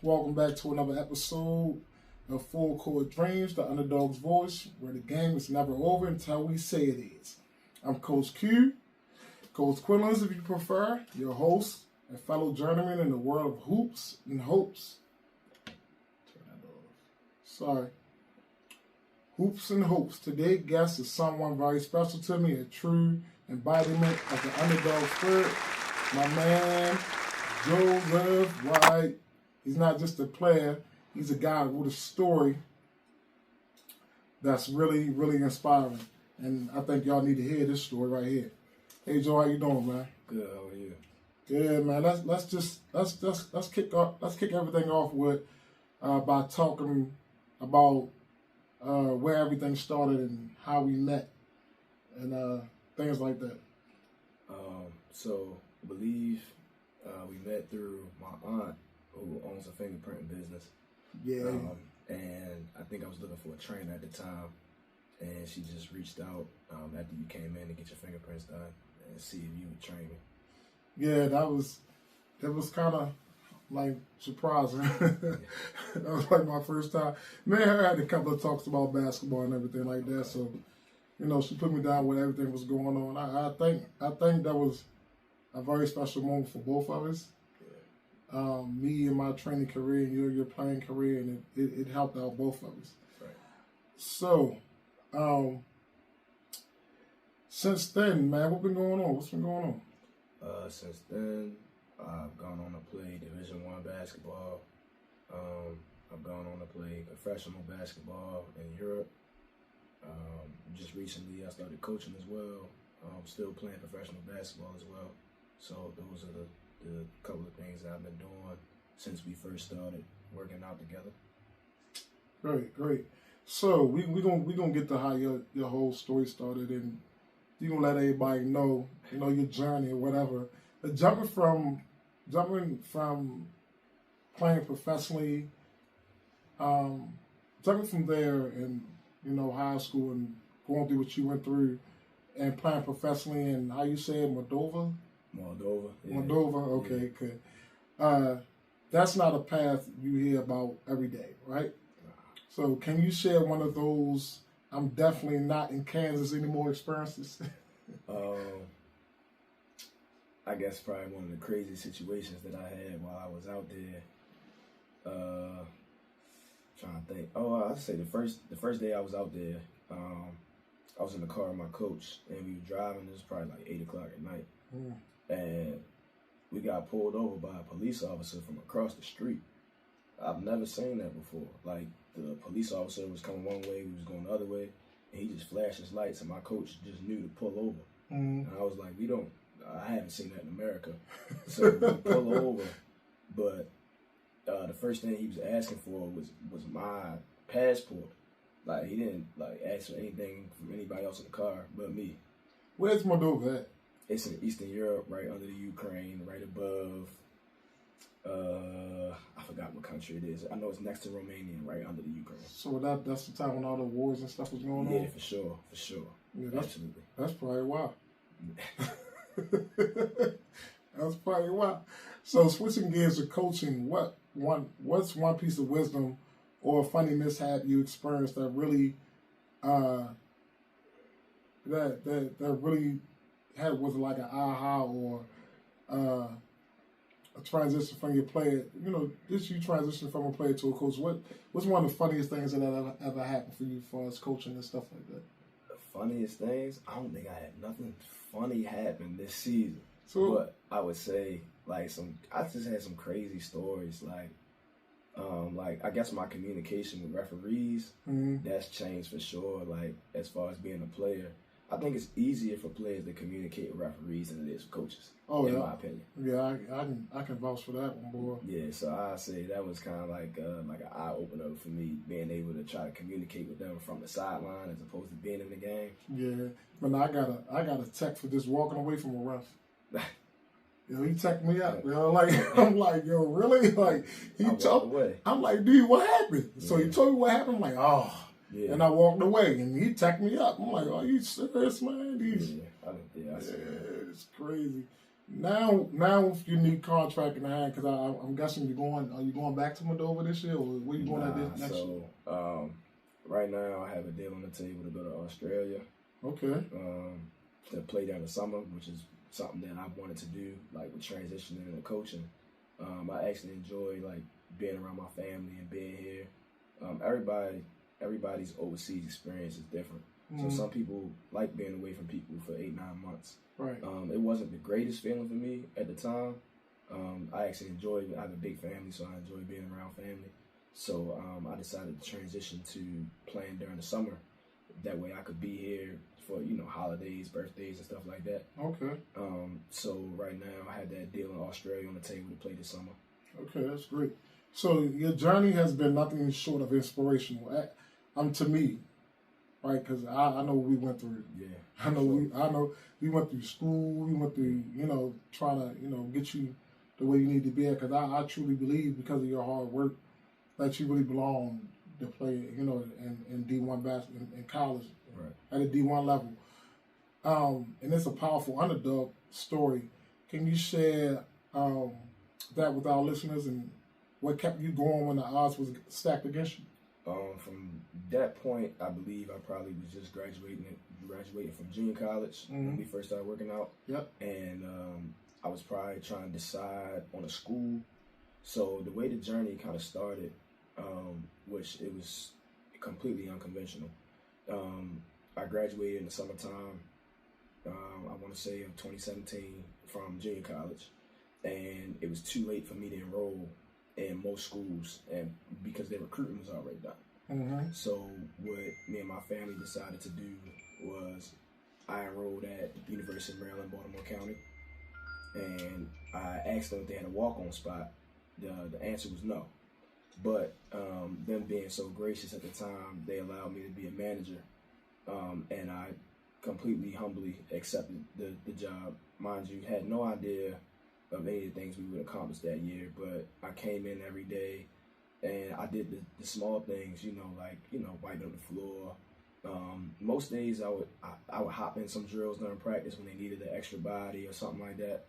Welcome back to another episode of Full Court Dreams, the Underdawgs Voice, where the game is never over until we say it is. I'm Coach Q, Coach Quinlan's if you prefer, your host and fellow journeyman in the world of hoops and hopes. Turn that off. Sorry. Hoops and hopes. Today's guest is someone very special to me, a true embodiment of the underdog spirit. My man, Joseph White. He's not just a player. He's a guy with a story that's really, really inspiring. And I think y'all need to hear this story right here. Hey Joe, how you doing, man? Good. How are you? Good, man. Let's kick everything off with by talking about where everything started and how we met and things like that. So I believe we met through my aunt, who owns a fingerprinting business. Yeah. And I think I was looking for a trainer at the time, and she just reached out after you came in to get your fingerprints done and see if you would train me. Yeah, that was kind of like surprising. That was like my first time. Me and her had a couple of talks about basketball and everything like that. So, you know, she put me down when everything was going on. I think that was a very special moment for both of us. Me in my training career and your playing career, and it helped out both of us. Right. So, since then, man, what's been going on? Since then, I've gone on to play Division I basketball. I've gone on to play professional basketball in Europe. Just recently, I started coaching as well. I'm still playing professional basketball as well. So those are the couple of things that I've been doing since we first started working out together. Great. So we gonna get to how your whole story started, and you gonna let everybody know, you know, your journey or whatever. But jumping from playing professionally, jumping from there and, you know, high school and going through what you went through and playing professionally in, how you say it, Moldova? Yeah. Moldova, okay, good. That's not a path you hear about every day, right? So can you share one of those, I'm definitely not in Kansas anymore experiences? I guess probably one of the crazy situations that I had while I was out there. Trying to think. I'd say the first day I was out there, I was in the car with my coach, and we were driving. It was probably like 8 o'clock at night. And we got pulled over by a police officer from across the street. I've never seen that before. Like, the police officer was coming one way, we was going the other way, and he just flashed his lights, and my coach just knew to pull over. And I was like, I haven't seen that in America. So we pull over, but the first thing he was asking for was my passport. Like, he didn't ask for anything from anybody else in the car but me. Where's Moldova at? It's in Eastern Europe, right under the Ukraine, right above, I forgot what country it is. I know it's next to Romania, right under the Ukraine. So that's the time when all the wars and stuff was going on? Yeah, for sure. Yeah, absolutely. That's probably why. That's probably why. So switching gears to coaching, what's one piece of wisdom or a funny mishap you experienced that really that really was like an aha or a transition from your player? You know, this you transition from a player to a coach. What's one of the funniest things that ever happened for you as far as coaching and stuff like that? The funniest things? I don't think I had nothing funny happen this season. So, but I would say I just had some crazy stories. Like I guess my communication with referees, that's changed for sure. Like, as far as being a player, I think it's easier for players to communicate with referees than it is for coaches. In my opinion. Yeah, I can vouch for that one, boy. Yeah, so I say that was kind of like an eye opener for me, being able to try to communicate with them from the sideline as opposed to being in the game. Yeah, but I got a tech for just walking away from a ref. You know, he checked me out. You know, like, I'm like, yo, really? Like, he told away. I'm like, dude, what happened? So he told me what happened. I'm like, oh. Yeah. And I walked away, and he checked me up. I'm like, are you serious, man? Yeah, it's crazy. Now with your new contract in hand, because I'm guessing are you going back to Moldova this year, or where you going at this next year? Right now I have a deal on the table to go to Australia. Okay. To play there in the summer, which is something that I wanted to do, like with transitioning and coaching. I actually enjoy like being around my family and being here. Everybody's overseas experience is different. So some people like being away from people for 8-9 months. Right. It wasn't the greatest feeling for me at the time. I actually enjoyed it. I have a big family, so I enjoy being around family. So I decided to transition to playing during the summer. That way I could be here for, holidays, birthdays, and stuff like that. Okay. So right now I had that deal in Australia on the table to play this summer. Okay, that's great. So your journey has been nothing short of inspirational. To me, right? Because I know what we went through. Yeah. I know we went through school. We went through trying to get you the way you need to be at. Because I truly believe because of your hard work that you really belong to play in D1 basketball in college, right, at a D1 level. And it's a powerful underdog story. Can you share that with our listeners and what kept you going when the odds was stacked against you? From that point, I believe I probably was just graduating from junior college when we first started working out. Yep. And I was probably trying to decide on a school. So the way the journey kind of started, which it was completely unconventional. I graduated in the summertime, I want to say of 2017 from junior college. And it was too late for me to enroll in most schools, and because their recruiting was already done. So what me and my family decided to do was I enrolled at the University of Maryland, Baltimore County, and I asked them if they had a walk-on spot. The answer was no. But them being so gracious at the time, they allowed me to be a manager, and I completely humbly accepted the job. Mind you, had no idea of any of the things we would accomplish that year, but I came in every day and I did the small things, wiping up the floor. Most days I would hop in some drills during practice when they needed an extra body or something like that.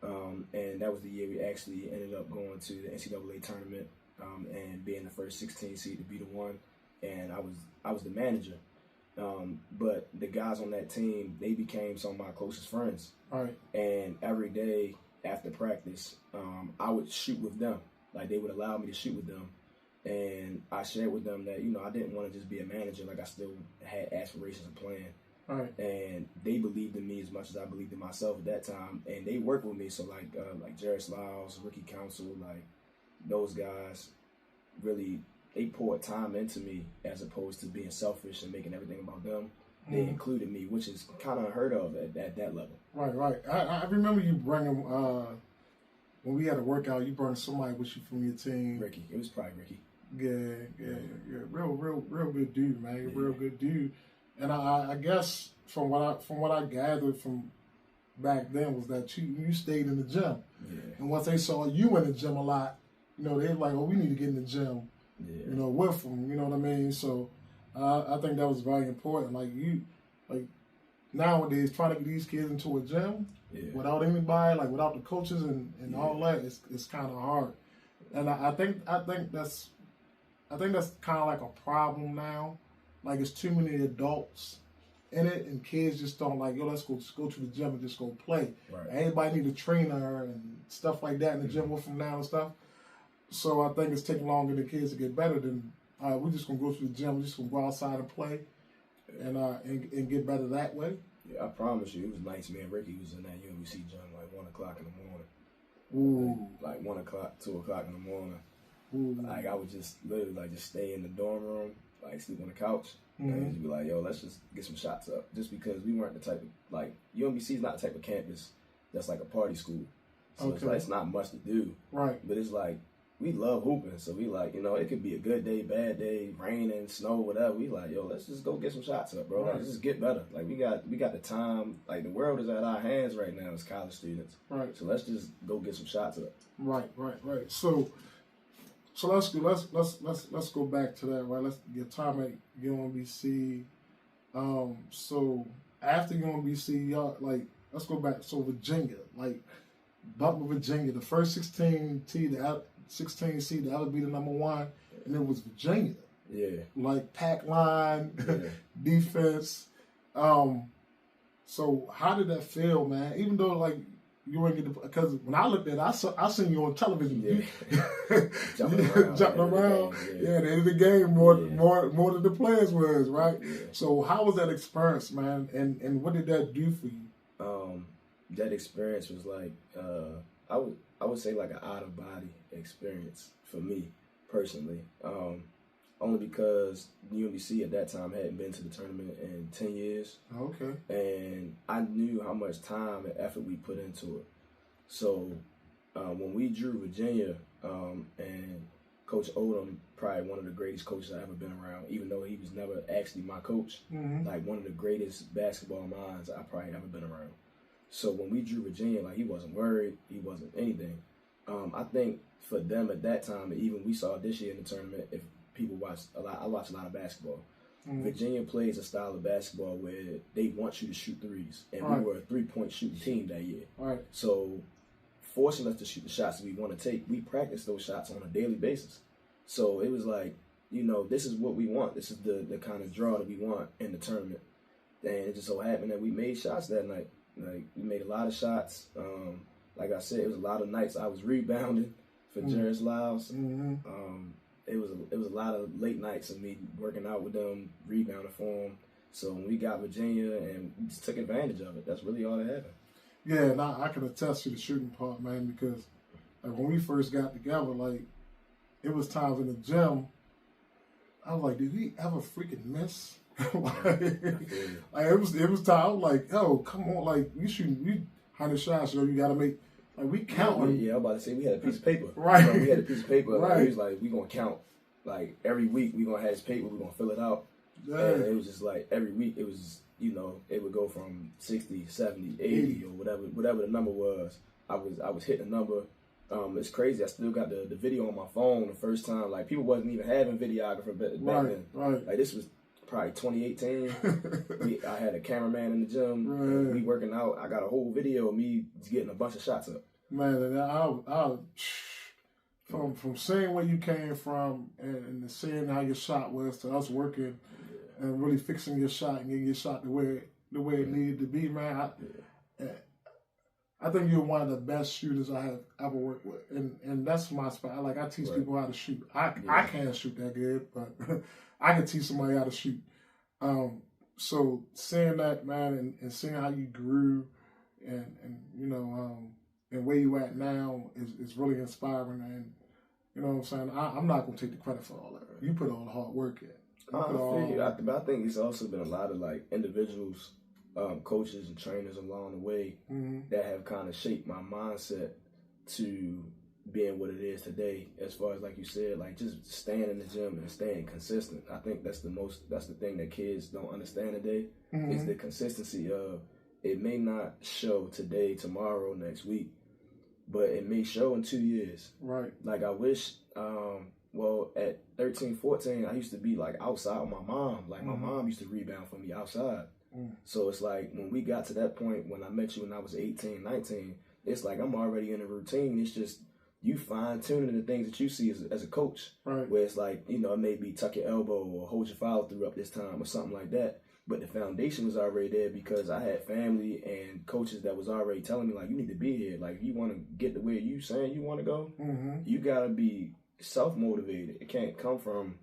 And that was the year we actually ended up going to the NCAA tournament and being the first 16 seed to be the one. And I was the manager. But the guys on that team, they became some of my closest friends. All right. And every day after practice, I would shoot with them. Like, they would allow me to shoot with them. And I shared with them that, I didn't want to just be a manager. Like, I still had aspirations of playing. All right. And they believed in me as much as I believed in myself at that time. And they worked with me. So, like Jared Lyles, Ricky Council, like, those guys really, they poured time into me as opposed to being selfish and making everything about them. They included me, which is kind of unheard of at that level. Right. I remember you bringing, when we had a workout, you brought somebody with you from your team. Ricky. It was probably Ricky. Yeah. Real good dude, man. Yeah. Real good dude. And I guess from what I gathered from back then was that you stayed in the gym. Yeah. And once they saw you in the gym a lot, they were like, oh, we need to get in the gym. Yeah. With them. You know what I mean? So I think that was very important. Like nowadays, trying to get these kids into a gym without anybody, like without the coaches and all that, it's kind of hard. And I think that's kind of like a problem now. Like, it's too many adults in it, and kids just don't like, let's go to the gym and just go play. Right. Everybody need a trainer and stuff like that in the gym with them now and stuff. So I think it's taking longer than kids to get better than we're just gonna go to the gym. We're just gonna go outside and play, and get better that way. Yeah, I promise you, it was nice. Me and Ricky was in that UMBC gym like 1 o'clock in the morning. Ooh. Like 1 o'clock, 2 o'clock in the morning. Ooh. Like, I would just literally just stay in the dorm room, like sleep on the couch, and just be like, yo, let's just get some shots up. Just because we weren't the type of, UMBC is not the type of campus that's like a party school. So it's not much to do. Right. But it's like, we love hooping, so we it could be a good day, bad day, raining, snow, whatever. We like, yo, let's just go get some shots up, bro. Right. Let's just get better. Like, we got the time. Like, the world is at our hands right now as college students. Right. So let's just go get some shots up. Right. So let's go back to that. Right. Let's get time at UMBC. So after UMBC, y'all let's go back. So Virginia, like Baltimore, Virginia, the first 16 seed to ever be the number one, and it was Virginia. Yeah. Like pack line, Yeah. defense. So how did that feel, man? Even though like you weren't getting, because when I looked at it, I seen you on television. Yeah. Jumping around. Yeah, the end of the game more than the players was, right? Yeah. So how was that experience, man? And what did that do for you? That experience was like I would say like an out of body experience for me personally. Only because UMBC at that time hadn't been to the tournament in 10 years. Okay. And I knew how much time and effort we put into it. So when we drew Virginia, and Coach Odom, probably one of the greatest coaches I've ever been around, even though he was never actually my coach, like one of the greatest basketball minds I've probably ever been around. So when we drew Virginia, like he wasn't worried, he wasn't anything. I think for them at that time, and even we saw this year in the tournament, if people watch a lot, I watch a lot of basketball. Virginia plays a style of basketball where they want you to shoot threes, and we were a 3-point shooting team that year. Right. So forcing us to shoot the shots that we want to take, we practice those shots on a daily basis. So it was like, this is what we want. This is the kind of draw that we want in the tournament. And it just so happened that we made shots that night. Like we made a lot of shots. Like I said, it was a lot of nights I was rebounding for Jerris Lyles. It was a lot of late nights of me working out with them, rebounding for them. So when we got Virginia, and we just took advantage of it. That's really all that happened. Yeah, and I can attest to the shooting part, man, because like when we first got together, like it was times in the gym, I was like, did we ever freaking miss? like it was time. I was like, yo, come on, like we 100 shots, so you gotta make. Like we counting. Yeah, I was about to say we had a piece of paper. Right. We had a piece of paper. Right. He was like, we gonna count. Like every week we gonna have this paper, we gonna fill it out. Yeah. And it was just like every week it was, it would go from 60, 70, 80 or whatever the number was. I was hitting the number. It's crazy. I still got the video on my phone the first time. Like people wasn't even having videographer back then. Right. Like this was probably 2018. I had a cameraman in the gym. We working out. I got a whole video of me getting a bunch of shots up. Man, and I from seeing where you came from and seeing how your shot was to us working and really fixing your shot and getting your shot the way it needed to be, man. I think you're one of the best shooters I have ever worked with, and that's my spot. I teach people how to shoot. I can't shoot that good, but I can teach somebody how to shoot. So seeing that, man, and seeing how you grew, and and where you at now is really inspiring. And you know what I'm saying. I'm not gonna take the credit for all that. You put all the hard work in. I think it's also been a lot of like individuals, coaches and trainers along the way that have kind of shaped my mindset to being what it is today. As far as like you said, like just staying in the gym and staying consistent. I think that's the thing that kids don't understand today is the consistency of it may not show today, tomorrow, next week, but it may show in 2 years. Right. Like I wish, at 13, 14, I used to be like outside with my mom. Like my mom used to rebound for me outside. So it's like when we got to that point, when I met you when I was 18, 19, it's like I'm already in a routine. It's just you fine-tuning the things that you see as a coach. Right. Where it's like, it may be tuck your elbow or hold your follow through up this time or something like that. But the foundation was already there because I had family and coaches that was already telling me, like, you need to be here. Like, if you want to get to where you saying you want to go, you got to be self-motivated. It can't come from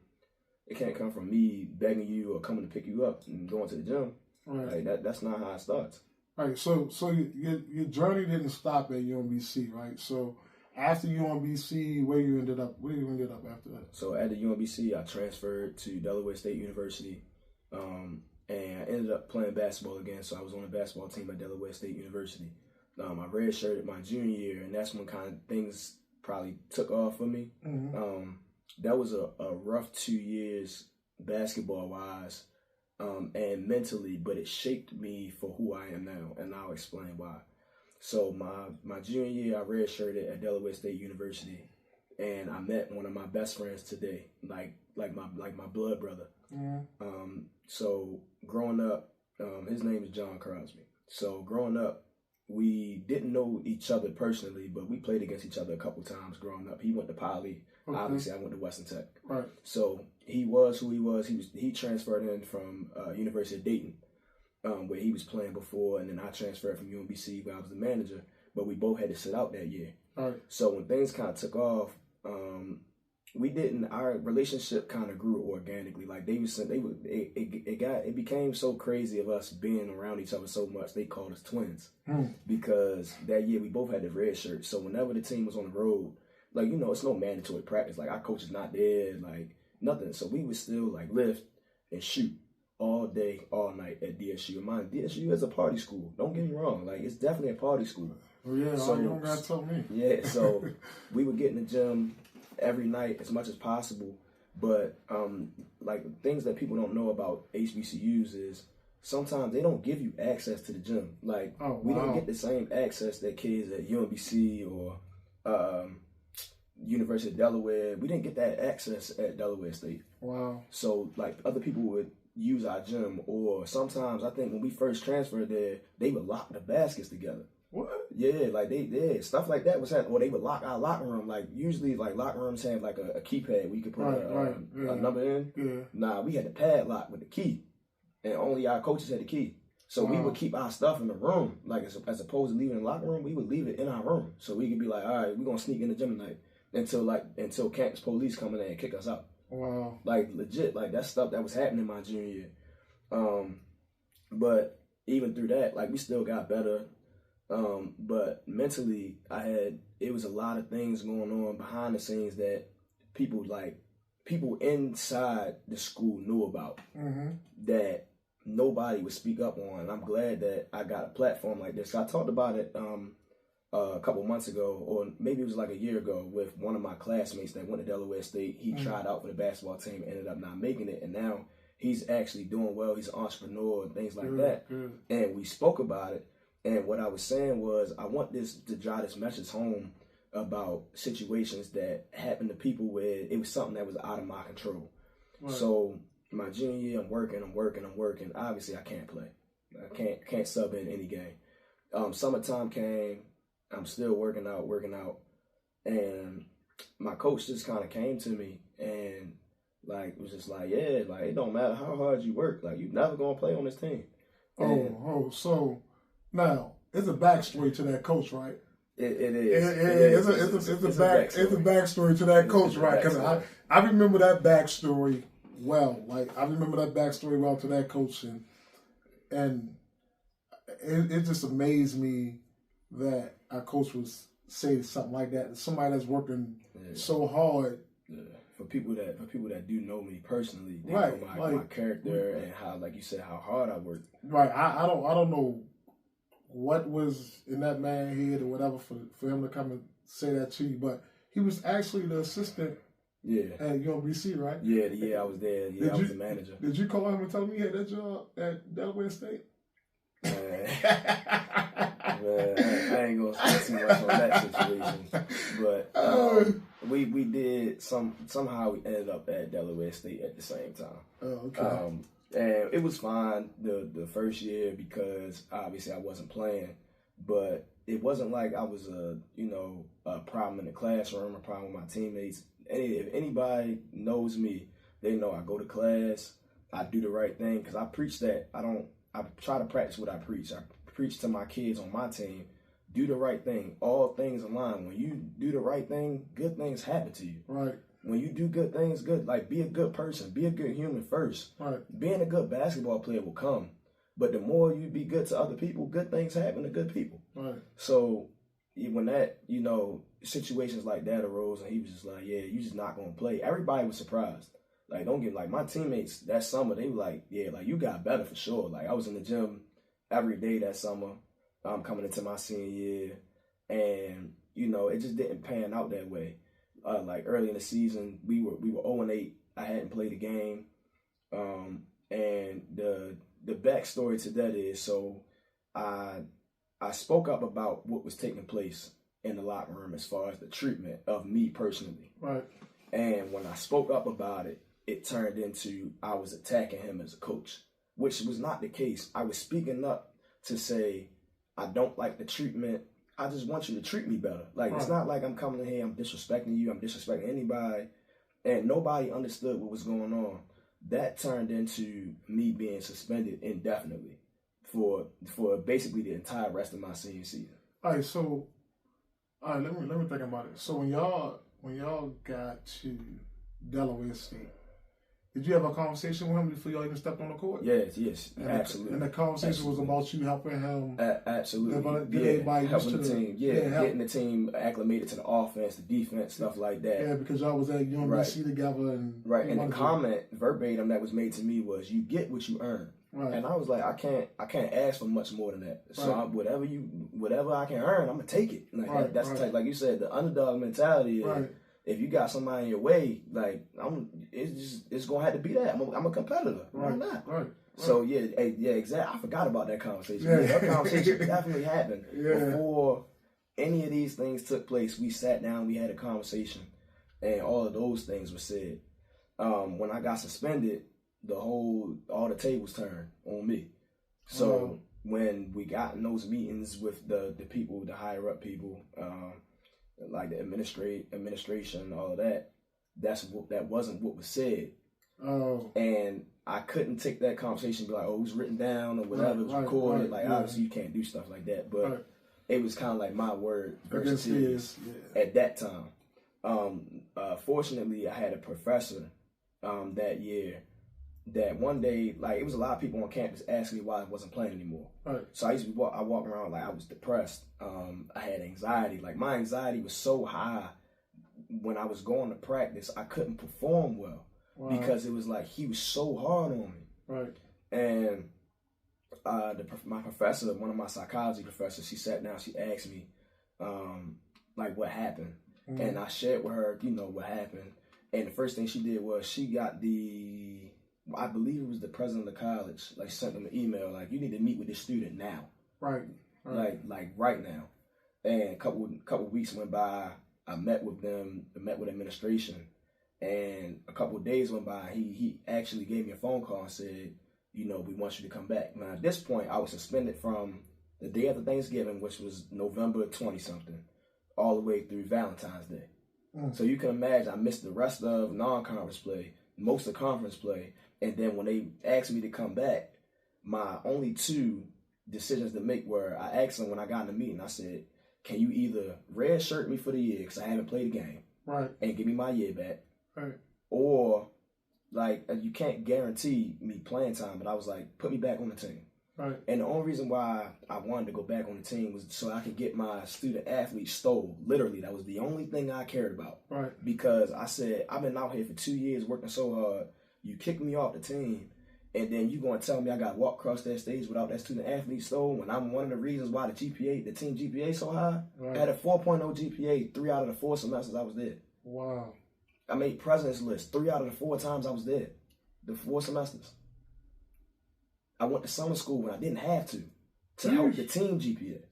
me begging you or coming to pick you up and going to the gym. Right. Like that's not how it starts. Right. So your journey didn't stop at UMBC, right? So after UMBC, where you ended up after that? So at the UMBC, I transferred to Delaware State University, and I ended up playing basketball again. So I was on the basketball team at Delaware State University. I redshirted my junior year, and that's when kind of things probably took off for me. That was a rough 2 years basketball-wise. And mentally, but it shaped me for who I am now, and I'll explain why. So my junior year, I redshirted at Delaware State University, and I met one of my best friends today, like my blood brother. So growing up, his name is John Crosby. So growing up, we didn't know each other personally, but we played against each other a couple times growing up. He went to Poly. Okay. Obviously, I went to Western Tech. Right. So he was who he was. He transferred in from University of Dayton, where he was playing before, and then I transferred from UMBC where I was the manager. But we both had to sit out that year. Right. So when things kind of took off, our relationship kind of grew organically. Like it became so crazy of us being around each other so much, they called us twins. Because that year we both had the red shirt. So whenever the team was on the road, like, you know, it's no mandatory practice. Like, our coach is not there, like, nothing. So we would still, like, lift and shoot all day, all night at DSU. And mind, DSU is a party school. Don't get me wrong. Like, it's definitely a party school. Oh, yeah, so, you don't got to tell me. Yeah, so we would get in the gym every night as much as possible. But, like, things that people don't know about HBCUs is sometimes they don't give you access to the gym. Like, we don't get the same access that kids at UMBC or University of Delaware. We didn't get that access at Delaware State. Wow. So, like, other people would use our gym, or sometimes I think when we first transferred there, they would lock the baskets together. What? Yeah, like stuff like that was happening. Or they would lock our locker room. Like, usually, like, locker rooms have like a keypad we could put a number in. Yeah. Nah, we had the padlock with the key, and only our coaches had the key. So we would keep our stuff in the room. Like, as opposed to leaving the locker room, we would leave it in our room. So we could be like, all right, we're gonna sneak in the gym tonight until campus police come in there and kick us out. Wow. Like, legit, like, that stuff that was happening my junior year. But even through that, like, we still got better. But mentally, it was a lot of things going on behind the scenes that people inside the school knew about, that nobody would speak up on. And I'm glad that I got a platform like this. I talked about it a couple months ago, or maybe it was like a year ago, with one of my classmates that went to Delaware State. He tried out for the basketball team, ended up not making it, and now he's actually doing well. He's an entrepreneur and things like that. And we spoke about it. And what I was saying was, I want to drive this message home about situations that happen to people where it was something that was out of my control. Right. So my junior year, I'm working. Obviously, I can't play. I can't sub in any game. Summertime came. I'm still working out. And my coach just kind of came to me and, like, was just like, yeah, like, it don't matter how hard you work. Like, you're never going to play on this team. So now, it's a backstory to that coach, right? It is. It's a backstory to that coach, right? Because I remember that backstory well. Like, I remember that backstory well to that coach, and it just amazed me that our coach would say something like that. Somebody that's working so hard. Yeah. For people that do know me personally, they know my character and how, like you said, how hard I work. Right. I don't know what was in that man's head or whatever for him to come and say that to you, but he was actually the assistant at UMBC, right? Yeah, I was there. I was the manager. Did you call him and tell him he had that job at Delaware State? Man, I ain't gonna speak too much on that situation, but we did somehow we ended up at Delaware State at the same time. Oh, okay. And it was fine the first year because obviously I wasn't playing, but it wasn't like I was a problem in the classroom, a problem with my teammates. If anybody knows me, they know I go to class, I do the right thing, because I preach that. I try to practice what I preach. I preach to my kids on my team, do the right thing. All things align. When you do the right thing, good things happen to you. Right. When you do good things, like, be a good person, be a good human first. Right. Being a good basketball player will come. But the more you be good to other people, good things happen to good people. Right. So when that, situations like that arose and he was just like, yeah, you just not going to play, everybody was surprised. Like, don't get, like, my teammates that summer, they were like, yeah, like, you got better for sure. Like, I was in the gym every day that summer. I'm coming into my senior year. And, it just didn't pan out that way. Like, early in the season, we were 0-8. I hadn't played a game. And the backstory to that is, so I spoke up about what was taking place in the locker room as far as the treatment of me personally. Right. And when I spoke up about it, it turned into I was attacking him as a coach, which was not the case. I was speaking up to say I don't like the treatment. I just want you to treat me better. Like, it's not like I'm coming in here, I'm disrespecting you, I'm disrespecting anybody. And nobody understood what was going on. That turned into me being suspended indefinitely for basically the entire rest of my senior season. All right, let me think about it. So when y'all got to Delaware State, did you have a conversation with him before y'all even stepped on the court? Yes, and absolutely. And the conversation was about you helping him. Absolutely. Get everybody helping the team. Getting the team acclimated to the offense, the defense, stuff like that. Yeah, because y'all was at UMBC together. And and the comment verbatim that was made to me was, "You get what you earn." Right. And I was like, I can't ask for much more than that. So whatever I can earn, I'm gonna take it. Like that's the type, like you said, the underdog mentality. If you got somebody in your way, like it's gonna have to be that. I'm a competitor. Why not? Right. So exactly. I forgot about that conversation. Yeah, that conversation definitely happened before any of these things took place. We sat down, we had a conversation, and all of those things were said. When I got suspended, all the tables turned on me. So when we got in those meetings with the people, the higher up people, like the administration, all of that, that wasn't what was said. And I couldn't take that conversation and be like, oh, it was written down or whatever, it was recorded. Obviously you can't do stuff like that, but it was kind of like my word versus his at that time. Fortunately, I had a professor that year that one day, like, it was a lot of people on campus asking me why I wasn't playing anymore. So I walk around like I was depressed. I had anxiety. Like, my anxiety was so high when I was going to practice, I couldn't perform well because it was like he was so hard on me. And my professor, one of my psychology professors, she sat down, she asked me, like, what happened? And I shared with her, what happened. And the first thing she did was she got I believe it was the president of the college, like, sent them an email, like, you need to meet with this student now. Like right now. And a couple weeks went by, I met with them, met with administration, and a couple of days went by, he actually gave me a phone call and said, we want you to come back. Now, at this point, I was suspended from the day after Thanksgiving, which was November 20-something, all the way through Valentine's Day. So you can imagine I missed the rest of non-conference play, most of conference play, and then when they asked me to come back, my only two decisions to make were, I asked them when I got in the meeting, I said, can you either red shirt me for the year, because I haven't played a game, and give me my year back, or, like, you can't guarantee me playing time, but I was like, put me back on the team. And the only reason why I wanted to go back on the team was so I could get my student athlete stole. Literally, that was the only thing I cared about. Because I said, I've been out here for 2 years working so hard. You kick me off the team, and then you going to tell me I got to walk across that stage without that student athlete stole when I'm one of the reasons why the team GPA so high. I had a 4.0 GPA 3 out of the 4 semesters I was there. Wow. I made president's list 3 out of the 4 times I was there. The 4 semesters. I went to summer school when I didn't have to help the team GPA.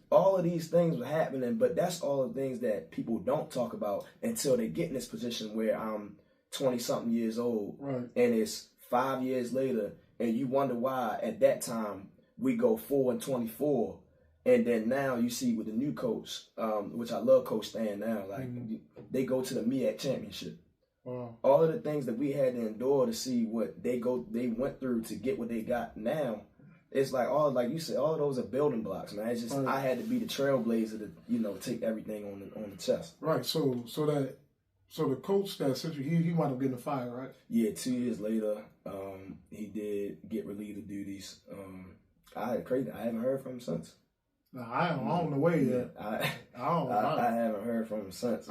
All of these things were happening, but that's all the things that people don't talk about until they get in this position where I'm 20-something years old, and it's 5 years later, and you wonder why at that time we go 4-24, and then now you see with the new coach, which I love Coach Stan now, like they go to the MEAC championship. All of the things that we had to endure to see what they went through to get what they got now, it's like like you said, all of those are building blocks, man. It's just I had to be the trailblazer to take everything on the chest. So the coach that sent you, he wound up getting fired, right? Yeah, 2 years later, he did get relieved of duties. I haven't heard from him since. No, I don't know where yet. I haven't heard from him since.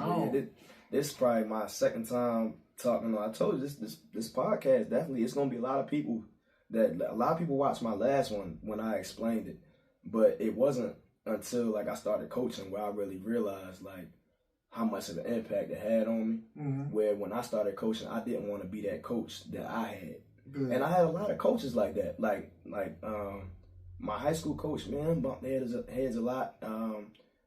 This is probably my second time talking. I told you this podcast definitely, it's gonna be a lot of people watched my last one when I explained it, but it wasn't until like I started coaching where I really realized like how much of an impact it had on me. Where when I started coaching, I didn't want to be that coach that I had, and I had a lot of coaches like that. Like my high school coach, man, bumped heads a lot.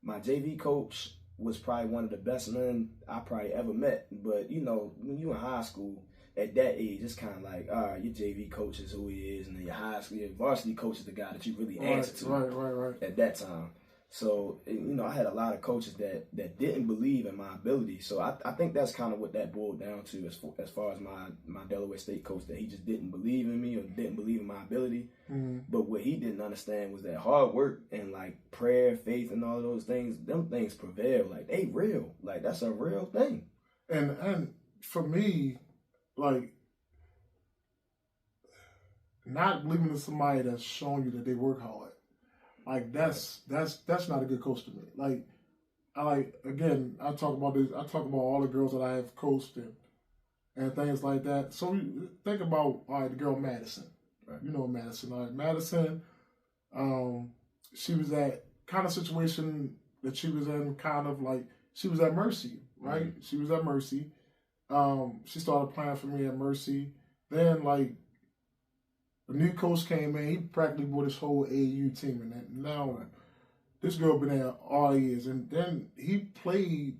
My JV coach was probably one of the best men I probably ever met. But, when you in high school at that age, it's kind of like, all right, your JV coach is who he is, and then your high school, your varsity coach is the guy that you really answer to. Right. At that time. So, I had a lot of coaches that didn't believe in my ability. So I think that's kind of what that boiled down to as far as my Delaware State coach, that he just didn't believe in me or didn't believe in my ability. Mm-hmm. But what he didn't understand was that hard work and like prayer, faith, and all those things, them things prevail. Like, they real. Like, that's a real thing. And for me, like, not believing in somebody that's showing you that they work hard, like, that's not a good coach to me. Like, again, I talk about this. I talk about all the girls that I have coached and things like that. So think about, all right, the girl Madison. Right. You know Madison. All right, Madison. She was at kind of situation that she was in, kind of like she was at Mercy, right? Mm-hmm. She was at Mercy. She started playing for me at Mercy. Then, like, the new coach came in. He practically brought his whole AAU team in. And now, this girl been there all years. And then he played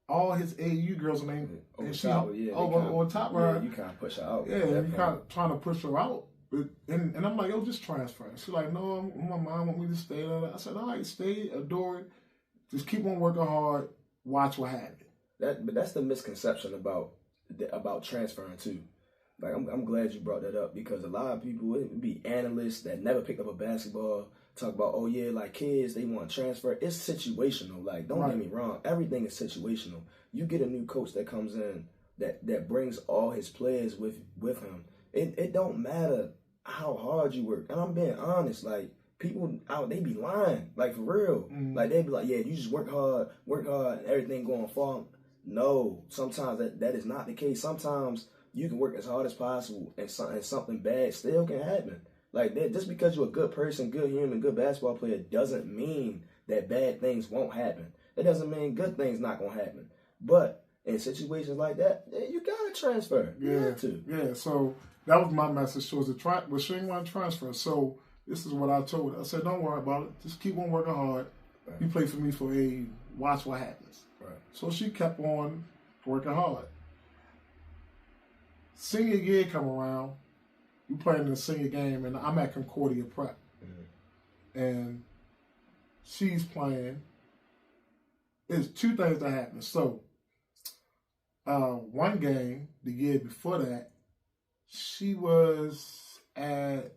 all his AAU girls and over top of her. You kind of push her out. Yeah, you kind of trying to push her out. And I'm like, yo, just transfer. She's like, no, my mom want me to stay. I said, all right, stay, adore it. Just keep on working hard. Watch what happens. But that's the misconception about transferring too. Like, I'm glad you brought that up, because a lot of people, it would be analysts that never picked up a basketball, talk about, oh yeah, like, kids, they want to transfer. It's situational. Like, don't get me wrong. Everything is situational. You get a new coach that comes in that brings all his players with him. It don't matter how hard you work. And I'm being honest, like, people out, they be lying, like, for real. Mm-hmm. Like, they be like, yeah, you just work hard, and everything going far. No, sometimes that is not the case. Sometimes you can work as hard as possible and something bad still can happen. Like, that, just because you're a good person, good human, good basketball player, doesn't mean that bad things won't happen. It doesn't mean good things not going to happen. But in situations like that, you got to transfer. You have to. Yeah, so that was my message towards the try. But she didn't want to transfer. So this is what I told her. I said, don't worry about it. Just keep on working hard. Right. You play for me for AAU. Watch what happens. Right. So she kept on working hard. Senior year come around, we playing in the senior game, and I'm at Concordia Prep. Mm-hmm. And she's playing. There's two things that happen. So, one game, the year before that, she was at,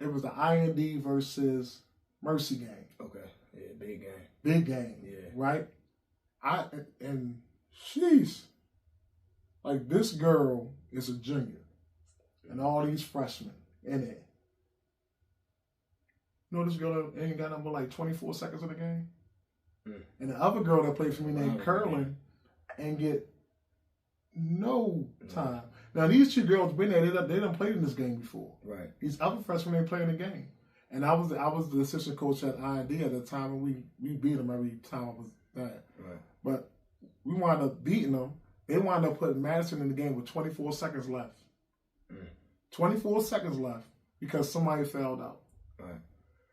it was the IND versus Mercy game. Okay, yeah, big game. Big game, yeah. Right? And she's, like, this girl is a junior, and all these freshmen in it. You know, this girl ain't got number like 24 seconds in the game? Mm. And the other girl that played for me named Curlin ain't get no time. Now, these two girls been there. They done played in this game before. Right. These other freshmen ain't playing the game. And I was the assistant coach at IND at the time, and we beat them every time I was there. Right. But we wound up beating them. They wound up putting Madison in the game with 24 seconds left. 24 seconds left because somebody fouled out. Right.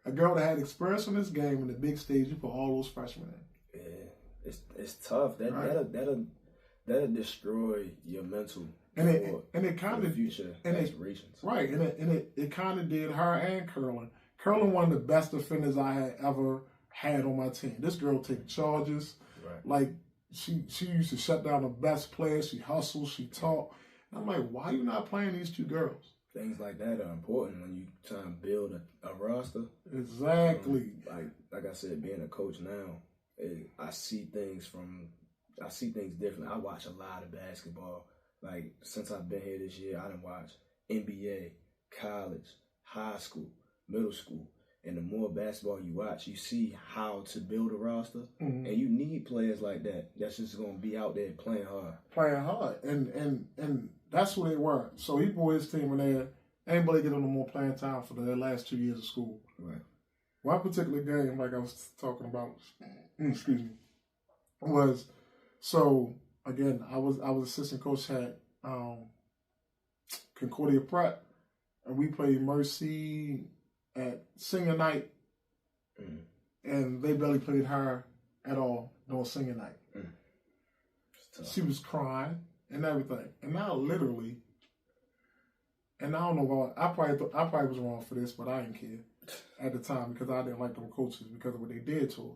A girl that had experience in this game in the big stage, you put all those freshmen in. Yeah, it's tough. That'll destroy your mental and it kind of future aspirations. Right, and it kind of did her and Curlin. Curlin, one of the best defenders I had ever had on my team. This girl take charges. Right. Like, she used to shut down the best players. She hustled. She talked. And I'm like, why are you not playing these two girls? Things like that are important when you try and build a roster. Exactly. Like I said, being a coach now, I see things differently. I watch a lot of basketball. Like, since I've been here this year, I done watched NBA, college, high school, middle school. And the more basketball you watch, you see how to build a roster. Mm-hmm. And you need players like that. That's just going to be out there playing hard. And that's who they were. So he brought his team in there. Anybody get on no more playing time for their last 2 years of school. Right. One particular game, like I was talking about, excuse me, was, so again, I was assistant coach at Concordia Prep, and we played Mercy at senior night, and they barely played her at all during senior night. She was crying. and everything. And now literally, and I don't know why, I probably was wrong for this, but I didn't care at the time because I didn't like them coaches because of what they did to her.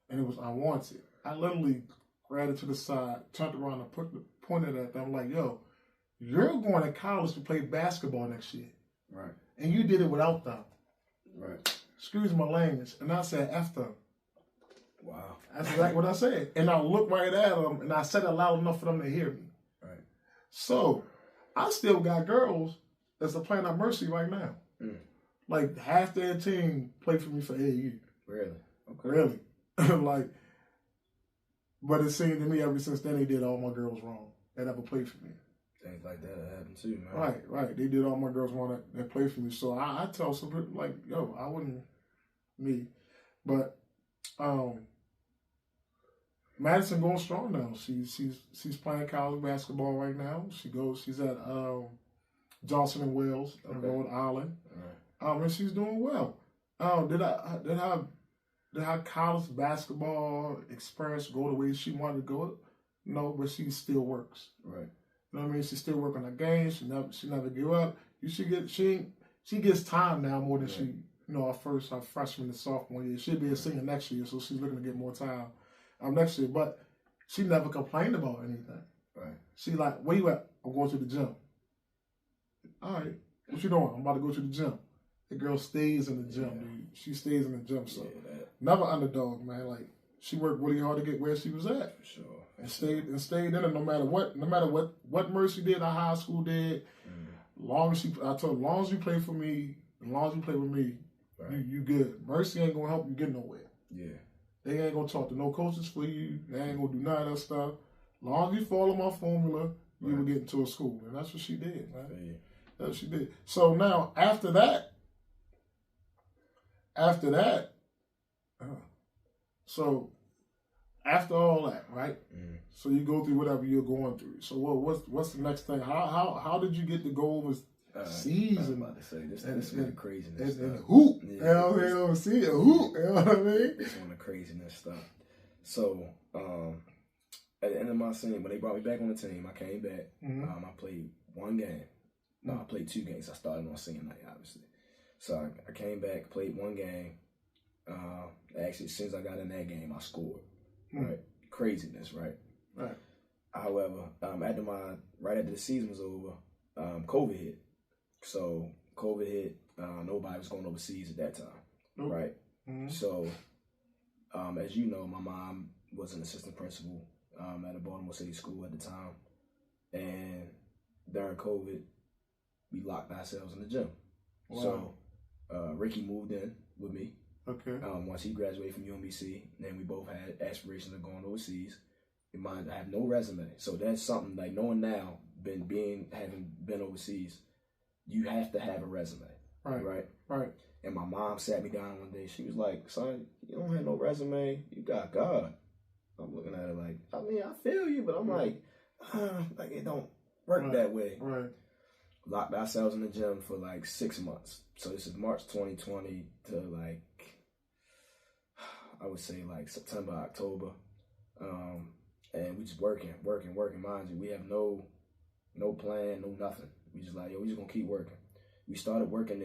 And it was unwanted. I literally grabbed it to the side, turned around and pointed at them like, yo, you're going to college to play basketball next year. Right. And you did it without them. Right. Excuse my language. And I said, F them. Wow. That's exactly what I said. And I looked right at them and I said it loud enough for them to hear me. Right. So I still got girls that's playing at Mercy right now. Mm. Like half their team played for me for AAU. Really? Okay. Really. Like, but it seemed to me ever since then they did all my girls wrong that ever played for me. Things like that happen too, man. Right. They did all my girls wrong that played for me. So I tell some people like, yo, I wouldn't me. But Madison going strong now. She's playing college basketball right now. She's at Johnson and Wales in Rhode Island. Right. And she's doing well. Did her college basketball experience go the way she wanted to go? No, but she still works. Right. You know what I mean? She still work on her game. She never give up. She gets time now more than she, her freshman and sophomore year. She'll be a senior next year, so she's looking to get more time next year. But she never complained about anything. Right. She like, where you at? I'm going to the gym. All right. What you doing? I'm about to go to the gym. The girl stays in the gym, dude. She stays in the gym. So never underdog, man. Like she worked really hard to get where she was at. For sure. And stayed in it no matter what Mercy did, our high school did. Long as you play for me, as long as you play with me, you good. Mercy ain't gonna help you get nowhere. Yeah. They ain't gonna talk to no coaches for you. They ain't gonna do none of that stuff. Long as you follow my formula, you will get into a school. And that's what she did, man. Yeah. That's what she did. So now after that, so after all that, right? Mm. So you go through whatever you're going through. So what's the next thing? How did you get to go over seas? I'm about to say this is the craziness. And hoop, yeah, you know what I mean? See a hoop, you know what I mean? This one of the craziness stuff. So at the end of my season, when they brought me back on the team, I came back. Mm-hmm. I played one game. No, I played 2 games. I started on senior night, obviously. So I came back, played 1 game. Actually, as soon as I got in that game, I scored. Right, craziness, right? Right. However, right after the season was over, COVID hit. So COVID hit. Nobody was going overseas at that time, right? Mm-hmm. So, as you know, my mom was an assistant principal at a Baltimore City school at the time, and during COVID, we locked ourselves in the gym. Wow. So Ricky moved in with me. Okay. Once he graduated from UMBC, then we both had aspirations of going overseas. In mind, I have no resume, so that's something like knowing now, having been overseas, you have to have a resume, right? And my mom sat me down one day. She was like, "Son, you don't have no resume. You got God." I'm looking at her like, I mean, I feel you, but I'm like it don't work that way. Right. Locked ourselves in the gym for like 6 months. So this is March 2020 to like, I would say like September, October. And we just working. Mind you, we have no plan, no nothing. We just like, we just gonna keep working. We started working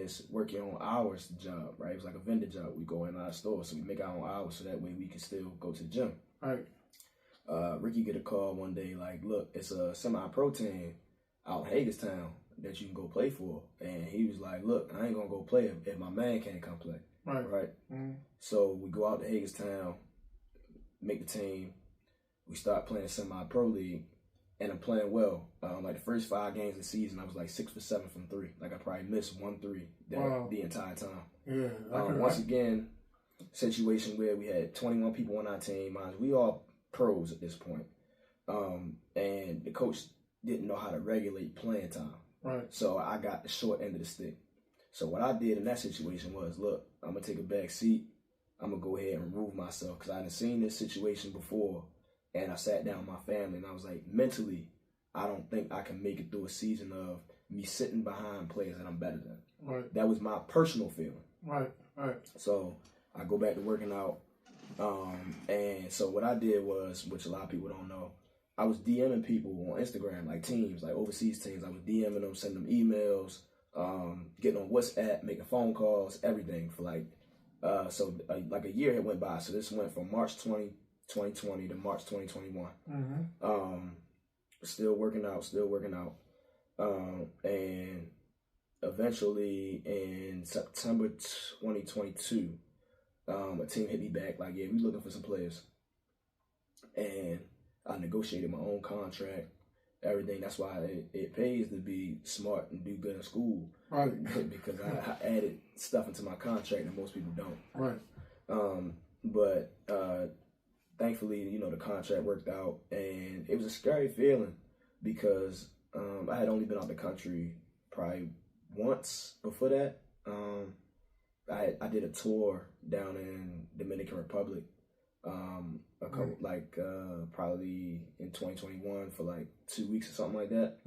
on hours job, right? It was like a vendor job. We go in our store, so we make our own hours so that way we can still go to the gym. Right. Ricky get a call one day like, look, it's a semi-pro team out in Hagerstown that you can go play for. And he was like, look, I ain't gonna go play if my man can't come play. Right. Mm-hmm. So we go out to Hagerstown, make the team. We start playing semi-pro league, and I'm playing well. Like the first 5 games of the season, I was like 6 for 7 from 3. Like I probably missed 1 3 the entire time. Yeah. Once again, situation where we had 21 people on our team. We all pros at this point. And the coach didn't know how to regulate playing time. Right. So I got the short end of the stick. So what I did in that situation was, look, I'm going to take a back seat. I'm going to go ahead and remove myself because I hadn't seen this situation before. And I sat down with my family and I was like, mentally, I don't think I can make it through a season of me sitting behind players that I'm better than. Right. That was my personal feeling. Right. So I go back to working out. And so what I did was, which a lot of people don't know, I was DMing people on Instagram, like teams, like overseas teams. I was DMing them, sending them emails, getting on WhatsApp, making phone calls, everything for like a year had went by. So this went from March 2020 to March 2021. Still working out. And eventually in September 2022, a team hit me back like, yeah, we looking for some players. And I negotiated my own contract, everything. That's why it pays to be smart and do good in school. Right. Because I added stuff into my contract that most people don't. Right. But thankfully, the contract worked out. And it was a scary feeling because I had only been out the country probably once before that. I did a tour down in Dominican Republic. Probably in 2021 for like 2 weeks or something like that.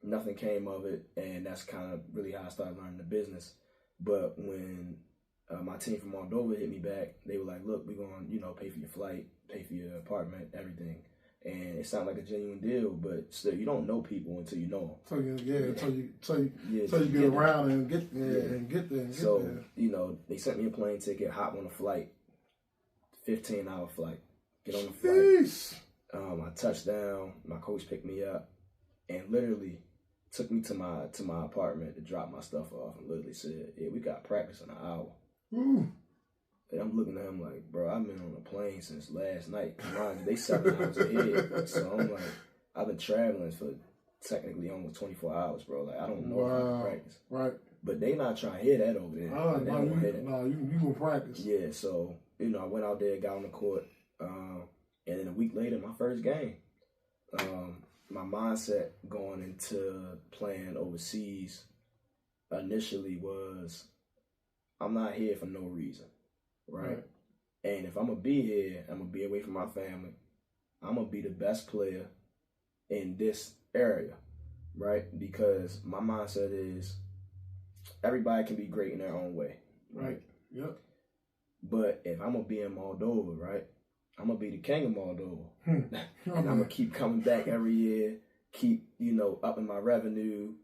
Nothing came of it, and that's kind of really how I started learning the business. But when my team from Moldova hit me back, they were like, "Look, we're going, pay for your flight, pay for your apartment, everything." And it sounded like a genuine deal, but still, you don't know people until you know them. Until you get around and get there. So they sent me a plane ticket, hop on a flight. 15-hour flight. Get on the flight. I touched down. My coach picked me up, and literally took me to my apartment to drop my stuff off, and literally said, "Yeah, we got practice in an hour." And I'm looking at him like, "Bro, I've been on a plane since last night. Mind you, they 7 hours ahead." So I'm like, I've been traveling for technically almost 24 hours, bro. Like I don't know if I'm gonna practice. Right. But they not trying to hear that over there. You gonna practice. Yeah. So. I went out there, got on the court, and then a week later, my first game. My mindset going into playing overseas initially was, I'm not here for no reason, right? And if I'm going to be here, I'm going to be away from my family. I'm going to be the best player in this area, right? Because my mindset is everybody can be great in their own way, right? Yep. But if I'm going to be in Moldova, right, I'm going to be the king of Moldova. And I'm going to keep coming back every year, keep, upping my revenue,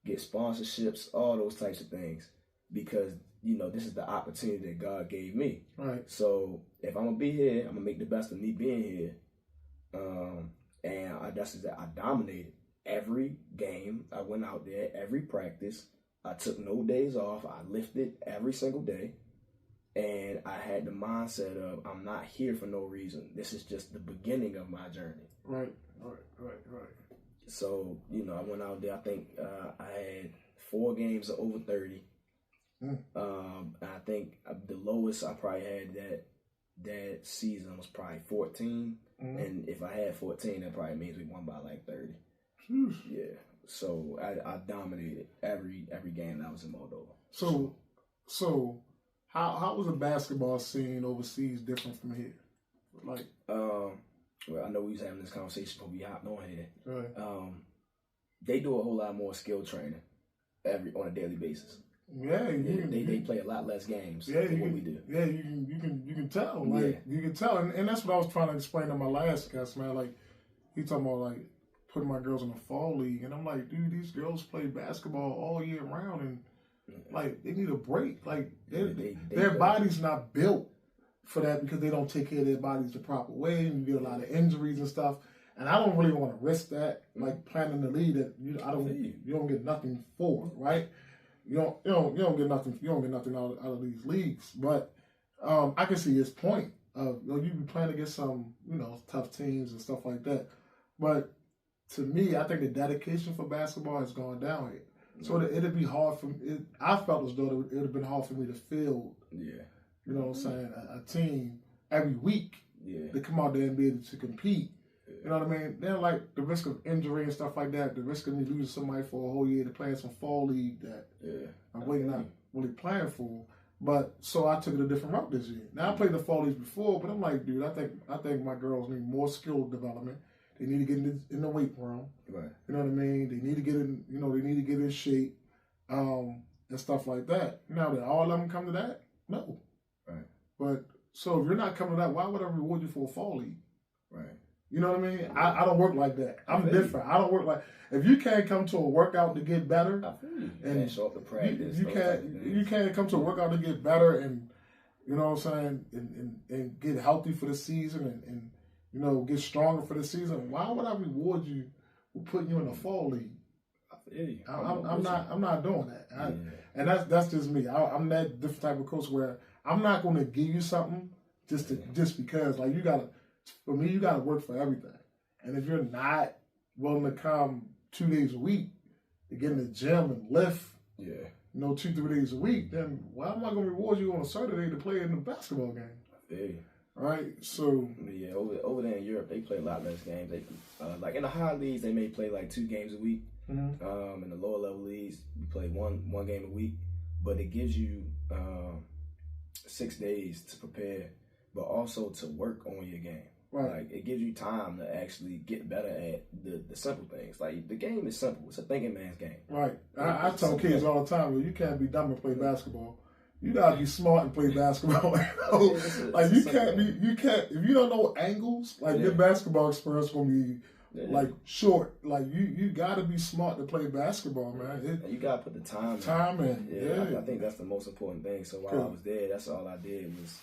get sponsorships, all those types of things. Because, this is the opportunity that God gave me. Right. So if I'm going to be here, I'm going to make the best of me being here. And I dominated every game. I went out there, every practice. I took no days off. I lifted every single day. And I had the mindset of, I'm not here for no reason. This is just the beginning of my journey. Right. So, I went out there. I think I had 4 games of over 30. I think the lowest I probably had that season was probably 14. And if I had 14, that probably means we won by like 30. Yeah. So I dominated every game that I was in Moldova. So how was the basketball scene overseas different from here? Like, well, I know we was having this conversation before we hopped on here. Right. They do a whole lot more skill training on a daily basis. Yeah, they play a lot less games than what we do. Yeah, you can tell. Like you can tell, and that's what I was trying to explain to my last guest, man. Like he talking about like putting my girls in the fall league, and I'm like, dude, these girls play basketball all year round, and like they need a break. Like their body's not built for that because they don't take care of their bodies the proper way, and you get a lot of injuries and stuff. And I don't really want to risk that, like planning the league that you don't get nothing for, right? You don't get nothing out of these leagues. But I can see his point of you be playing against some tough teams and stuff like that. But to me, I think the dedication for basketball has gone down here. So it'd be hard for me. I felt as though it'd have been hard for me to field. Yeah. You know what I'm saying? A team every week to come out there and be able to compete. You know what I mean? Then like the risk of injury and stuff like that, the risk of me losing somebody for a whole year to play in some fall league that I'm really not really playing for. But so I took it a different route this year. Now I played the fall leagues before, but I'm like, dude, I think my girls need more skill development. They need to get in the weight room. Right. You know what I mean? They need to get in, they need to get in shape, and stuff like that. Now did all of them come to that? No. Right. But so if you're not coming to that, why would I reward you for a fall league? Right. You know what I mean? I don't work like that. I'm different. I don't work like, if you can't come to a workout to get better, and show up to practice, you can't come to a workout to get better, and you know what I'm saying, and get healthy for the season, and you know, get stronger for the season. Why would I reward you with putting you in a fall league? I'm not doing that. And that's just me. I'm that different type of coach where I'm not going to give you something just because. Like, for me, you got to work for everything. And if you're not willing to come 2 days a week to get in the gym and lift, you know, 2-3 days a week, then why am I going to reward you on a Saturday to play in the basketball game? Right? So yeah, over there in Europe, they play a lot less games. They like in the high leagues, they may play like 2 games a week. In the lower level leagues, you play one game a week, but it gives you 6 days to prepare, but also to work on your game. Right. Like, it gives you time to actually get better at the simple things. Like, the game is simple. It's a thinking man's game. Right. I tell kids all the time, well, you can't be dumb and play basketball. You gotta be smart and play basketball. Like, you can't, if you don't know angles, like, your basketball experience is gonna be like short. Like, you gotta be smart to play basketball, man. You gotta put the time in. I think that's the most important thing. So while I was there, that's all I did was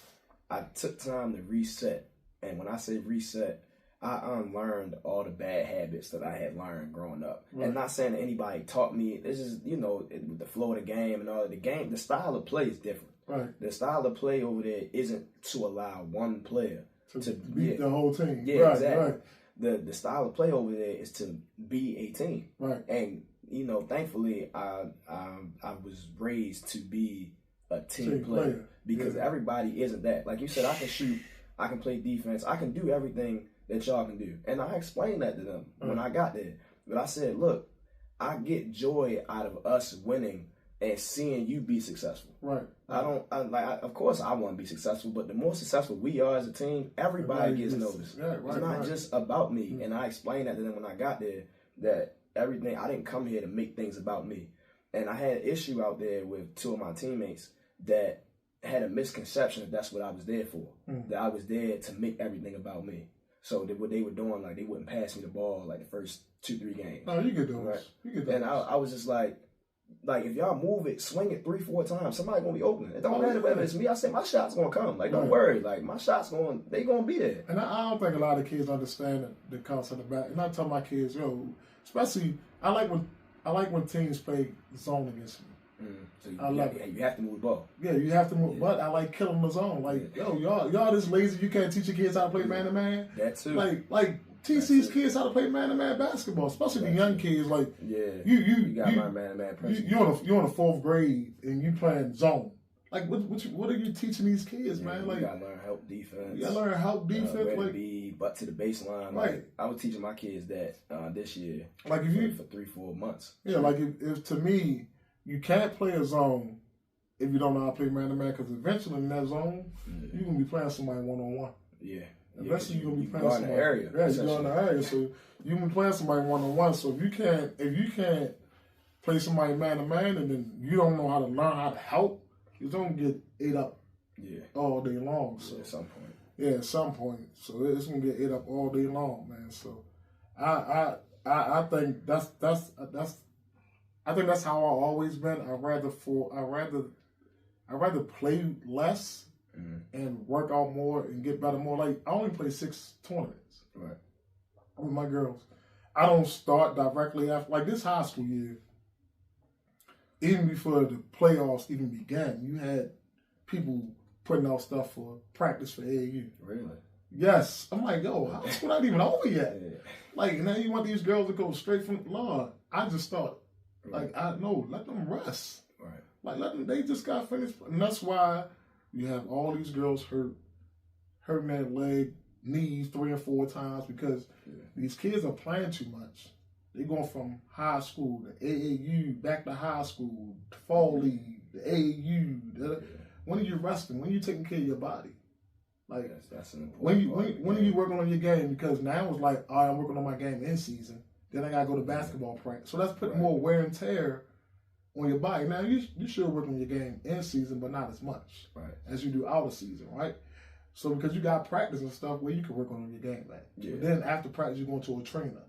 I took time to reset. And when I say reset, I unlearned all the bad habits that I had learned growing up. Right. And not saying that anybody taught me. This is, you know, with the flow of the game and all of the game, the style of play is different. Right. The style of play over there isn't to allow one player to beat the whole team. Yeah, right, exactly. Right. The style of play over there is to be a team. Right. And, you know, thankfully, I was raised to be a team player. Because everybody isn't that. Like you said, I can shoot, I can play defense, I can do everything that y'all can do. And I explained that to them when I got there. But I said, look, I get joy out of us winning and seeing you be successful. Right. Of course I want to be successful, but the more successful we are as a team, everybody gets noticed. It's not just about me. And I explained that to them when I got there, that everything, I didn't come here to make things about me. And I had an issue out there with 2 of my teammates that had a misconception that that's what I was there for. That I was there to make everything about me. So what they were doing, like, they wouldn't pass me the ball like the first 2-3 games. No, you get those. Right? You get those. And I was just like, if y'all move it, swing it 3-4 times, somebody gonna be open. It don't matter whether it's me. I said my shot's gonna come. Like, don't worry. Like, my shot's they gonna be there. And I don't think a lot of kids understand the concept of back. And I tell my kids, especially I like when teams play zone against me. So you have to move the ball. Yeah, you have to move. But I like killing the zone. Like, y'all this lazy. You can't teach your kids how to play man to man. That too. Like teach these kids how to play man to man basketball, especially the young kids. Like, you got my man to man principle. You're in the 4th grade and you playing zone. Like, what are you teaching these kids, man? Like, you gotta learn help defense. You gotta learn help defense. Where to be, butt to the baseline. Right. Like, I was teaching my kids that this year. Like, if you for 3-4 months. Yeah, like if to me, you can't play a zone if you don't know how to play man-to-man, because eventually in that zone, you're going to be playing somebody one-on-one. Yeah. Eventually you're going to be playing somebody. In the area. Yeah, you're going in the area. So you're going to be playing somebody one-on-one. So if you can't play somebody man-to-man and then you don't know how to learn how to help, you're going to get ate up all day long. So, at some point. Yeah, at some point. So it's going to get ate up all day long, man. So I think I think that's how I've always been. I'd rather play less and work out more and get better more. Like, I only play 6 tournaments with my girls. I don't start directly after, like, this high school year. Even before the playoffs even began, you had people putting out stuff for practice for AAU. Really? Yes. I'm like, high school not even over yet. Like, now you want these girls to go straight from the lawn. I just thought, like, let them rest. Right. Like, they just got finished. And that's why you have all these girls hurting their leg, knees 3 and 4 times, because these kids are playing too much. They're going from high school to AAU, back to high school, to fall league, to AAU. When are you resting? When are you taking care of your body? Like, that's an important when are you working on your game? Because now it's like, all right, I'm working on my game in season. Then I got to go to basketball practice. So that's putting more wear and tear on your body. Now, you should work on your game in season, but not as much as you do out of season, right? So because you got practice and stuff where you can work on your game plan. Yeah. But then after practice, you're going to a trainer.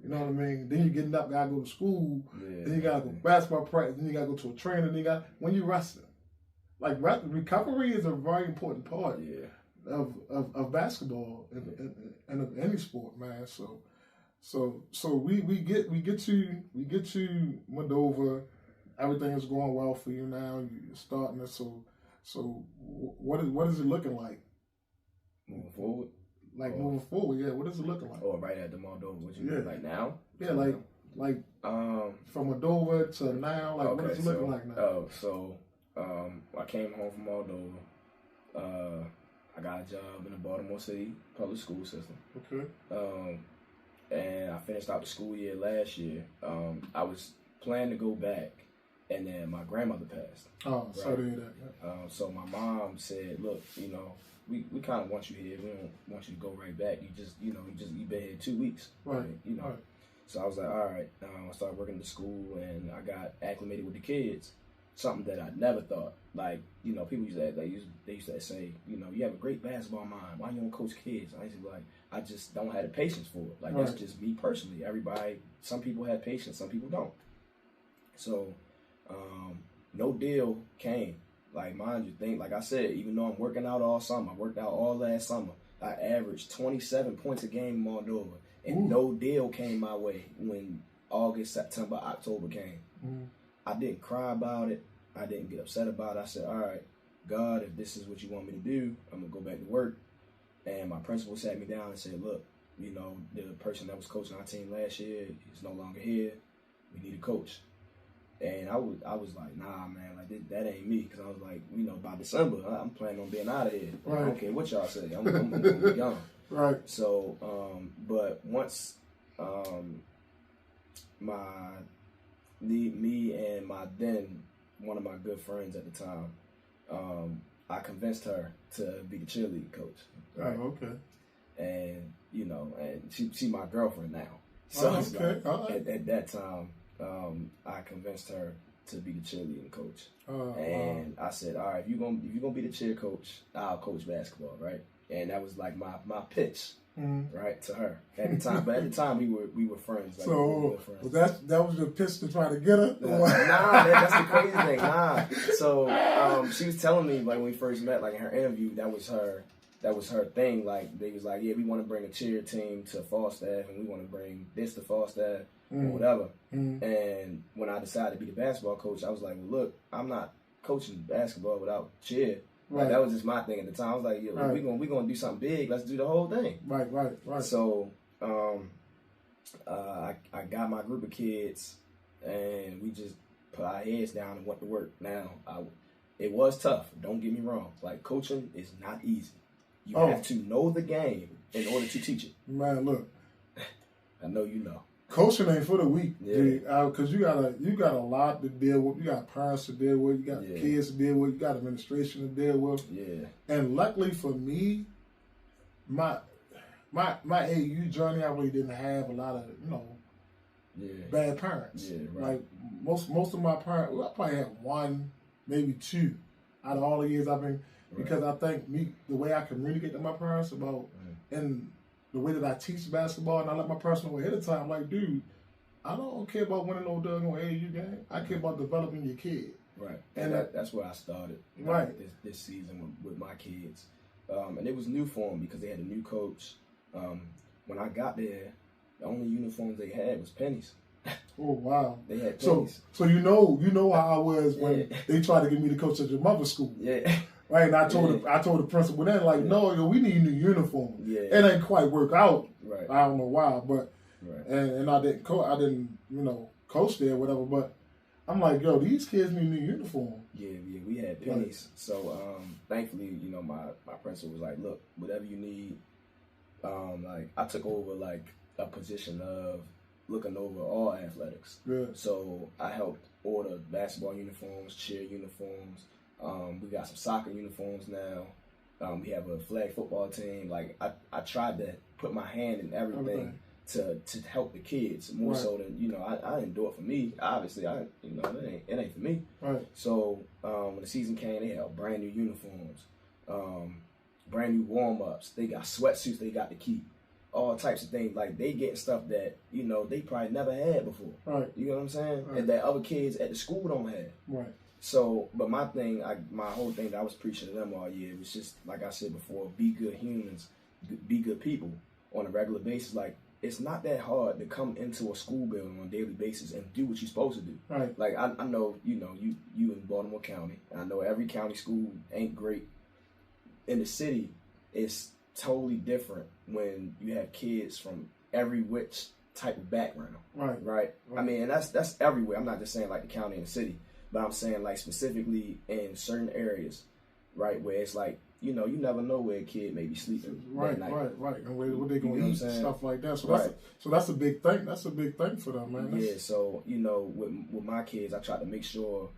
You know what I mean? Then you're getting up, gotta go to school. Yeah. Then you gotta go basketball practice. Then you gotta go to a trainer. Then when you resting, like recovery is a very important part of basketball and of any sport, man. So we get to Moldova. Everything is going well for you now. You're starting it. So what is it looking like? Moving forward? Moving forward, yeah. What is it looking like? Oh, right at the Moldova. What you mean, like now? Yeah, like from Moldova to now. Like, what is it looking like now? I came home from Moldova. I got a job in the Baltimore City public school system. Okay. And I finished out the school year last year. I was planning to go back, and then my grandmother passed. Oh, sorry to hear that. Yeah. So my mom said, "Look, you know, we kind of want you here. We don't want you to go right back. You've been here 2 weeks, right? You know." Right. So I was like, all right. I started working at the school, and I got acclimated with the kids. Something that I never thought. Like, you know, people used to say, you know, you have a great basketball mind. Why you don't coach kids? I used to be like, I just don't have the patience for it. Like, That's just me personally. Some people have patience, some people don't. So, no deal came. Like, mind you, like I said, even though I'm working out all summer, I worked out all last summer. I averaged 27 points a game in Moldova. And no deal came my way when August, September, October came. I didn't cry about it. I didn't get upset about it. I said, all right, God, if this is what you want me to do, I'm going to go back to work. And my principal sat me down and said, look, you know, the person that was coaching our team last year is no longer here. We need a coach. And I was like, nah, man, like that ain't me. Because I was like, you know, by December, I'm planning on being out of here. Right. I don't care what y'all say. I'm going to be gone. Right. So, but once me and one of my good friends at the time, I convinced her to be the cheerleading coach. Right? Oh, okay. And, you know, and she my girlfriend now. So at that time, I convinced her to be the cheerleading coach. And I said, all right, if you're gonna be the cheer coach, I'll coach basketball, right? And that was like my pitch, right, to her at the time. But at the time, we were friends. Like, so that was your pitch to try to get her? Nah, that's the crazy thing. Nah. So she was telling me, like, when we first met, like in her interview, that was her thing. Like, they was like, yeah, we want to bring a cheer team to Falstaff, and we want to bring this to Falstaff, or whatever. And when I decided to be the basketball coach, I was like, well, look, I'm not coaching basketball without cheer. Right. Like, that was just my thing at the time. I was like, yo, we're gonna do something big. Let's do the whole thing. Right. So I got my group of kids, and we just put our heads down and went to work. Now, it was tough. Don't get me wrong. Like, coaching is not easy. You have to know the game in order to teach it. Man, look. I know you know. Coaching ain't for the weak, dude. Because you got a lot to deal with. You got parents to deal with. You got kids to deal with. You got administration to deal with. Yeah. And luckily for me, my AU journey, I really didn't have a lot of bad parents. Yeah, right. Like most of my parents, I probably had one, maybe two, out of all the years I've been. Because I think the way I communicate to my parents about and the way that I teach basketball, and I let my parents know ahead of time, like, dude, I don't care about winning no doggone AAU game. I care about developing your kid. Right. And that's where I started. Right. This season with my kids. And it was new for them because they had a new coach. When I got there, the only uniforms they had was pennies. Oh, wow. They had pennies. So you know how I was when they tried to get me to coach at your mother's school. Yeah. Right, and I told the principal then, like, no, yo, we need new uniforms. Yeah. It ain't quite work out. Right. I don't know why, but and I didn't coach there or whatever, but I'm like, yo, these kids need new uniform. Yeah, we had pennies. So thankfully, you know, my principal was like, look, whatever you need. Like, I took over like a position of looking over all athletics. Good. So I helped order basketball uniforms, cheer uniforms. We got some soccer uniforms now. We have a flag football team. Like, I tried to put my hand in everything to help the kids more so than, you know, I didn't do it for me. Obviously, it ain't for me. Right. So when the season came, they had brand new uniforms. brand new warm-ups. They got sweatsuits they got to keep. All types of things. Like, they getting stuff that, you know, they probably never had before. Right. You know what I'm saying? Right. And that other kids at the school don't have. Right. So, but my whole thing that I was preaching to them all year was just, like I said before, be good humans, be good people on a regular basis. Like, it's not that hard to come into a school building on a daily basis and do what you're supposed to do. Right. Like, I know, you in Baltimore County, and I know every county school ain't great. In the city, it's totally different when you have kids from every which type of background. Right. I mean, and that's everywhere. I'm not just saying like the county and the city, but I'm saying like specifically in certain areas, right, where it's like, you know, you never know where a kid may be sleeping that night. Right. And where they gonna eat, stuff like that. So that's a big thing. That's a big thing for them, man. Yeah. So, you know, with my kids, I try to make sure,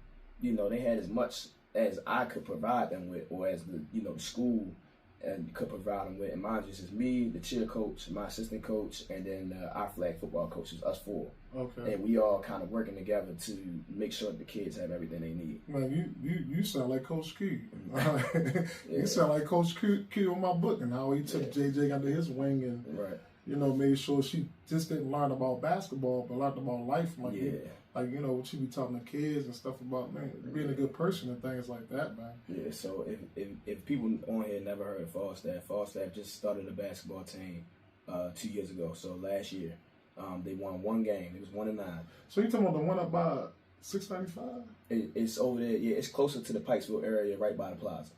you know, they had as much as I could provide them with, or as the school and could provide them with. And mine just is me, the cheer coach, my assistant coach, and then our flag football coaches, us four. Okay. And we all kind of working together to make sure that the kids have everything they need. Man, you sound like Coach Q. You sound like Coach Q on my book, and how he took JJ under his wing and you know, made sure she just didn't learn about basketball, but learned about life. Like, you know, what she be talking to kids and stuff about, man, being a good person and things like that, man. Yeah, so if people on here never heard of Falstaff just started a basketball team 2 years ago. So last year, they won one game. It was 1-9. So you talking about the one up by 695? It's over there. Yeah, it's closer to the Pikesville area, right by the plaza,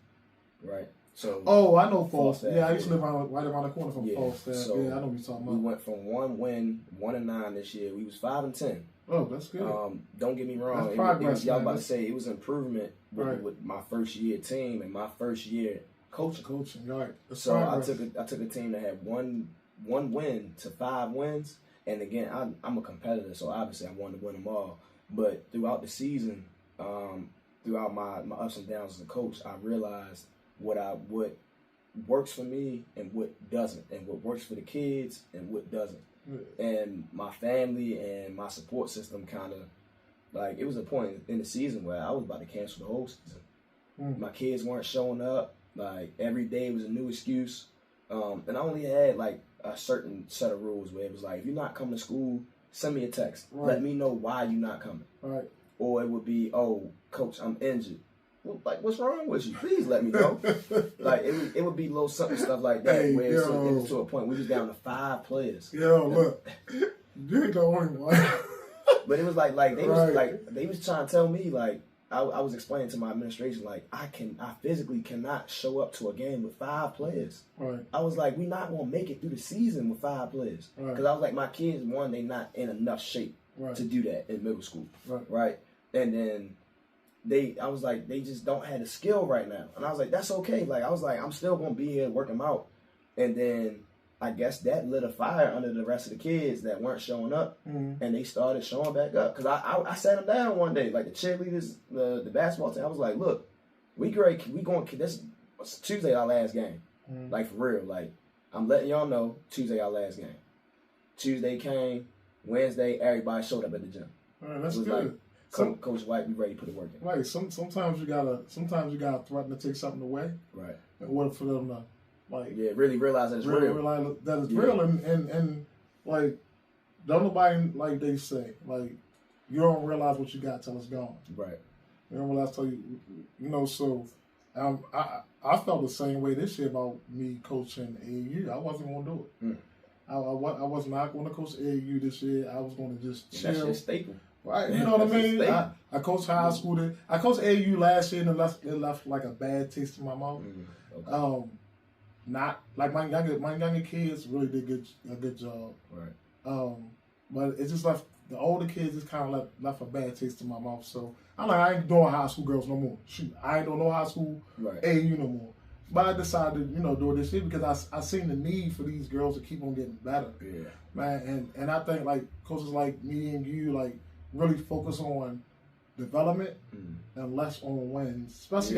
right? So I know Falstaff. Yeah, I used to live right around the corner from Falstaff. So I know what you're talking about. We went from 1 win, 1-9 this year. We was 5-10. Oh, that's good. Don't get me wrong. That's progress, y'all about to say it was improvement with my first year team and my first year coaching. Right. That's so progress. I took a team that had one win to 5 wins, and again I'm a competitor, so obviously I wanted to win them all. But throughout the season, throughout my ups and downs as a coach, I realized what works for me and what doesn't, and what works for the kids and what doesn't. And my family and my support system kind of, like, it was a point in the season where I was about to cancel the whole season. My kids weren't showing up. Like, every day was a new excuse. And I only had, like, a certain set of rules where it was like, if you're not coming to school, send me a text. Let me know why you're not coming. Right. Or it would be, oh, coach, I'm injured. Well, like, what's wrong with you? Please let me know. Like, it would be little something stuff like that. Hey, where it was to a point we was down to 5 players. Yo, look, you ain't the only one. But it was like they was trying to tell me, like, I was explaining to my administration, like, I physically cannot show up to a game with 5 players. Right. I was like, we're not gonna make it through the season with 5 players. Because I was like, my kids, one, they not in enough shape to do that in middle school. Right. And then I was like, they just don't have the skill right now. And I was like, that's okay. Like, I was like, I'm still going to be here and work them out. And then I guess that lit a fire under the rest of the kids that weren't showing up. And they started showing back up. Because I sat them down one day, like the cheerleaders, the basketball team. I was like, look, we going, this Tuesday our last game. Like, for real. Like, I'm letting y'all know Tuesday our last game. Tuesday came, Wednesday, everybody showed up at the gym. That's good. Like, Coach White, be ready to put the work in. Right. Sometimes you gotta threaten to take something away. Right. In order for them to, like, really realize that it's real. Realize that it's real, and like, don't nobody, like they say, like, you don't realize what you got till it's gone. Right. You don't realize till you know. So, I felt the same way this year about me coaching AAU. I wasn't gonna do it. I was not going to coach AAU this year. I was going to just chill. That's your staple. Right, you know what I mean? I coached high school. I coached AAU last year, and it left like a bad taste in my mouth. Okay. Not like my younger kids really did a good job. Right. But it just left the older kids just kind of left a bad taste in my mouth. So I'm like, I ain't doing high school girls no more. Shoot, I ain't doing no high school AAU no more. But I decided to, do it this year because I seen the need for these girls to keep on getting better. Yeah. Man, and I think like coaches like me and you, like, really focus on development and less on wins, especially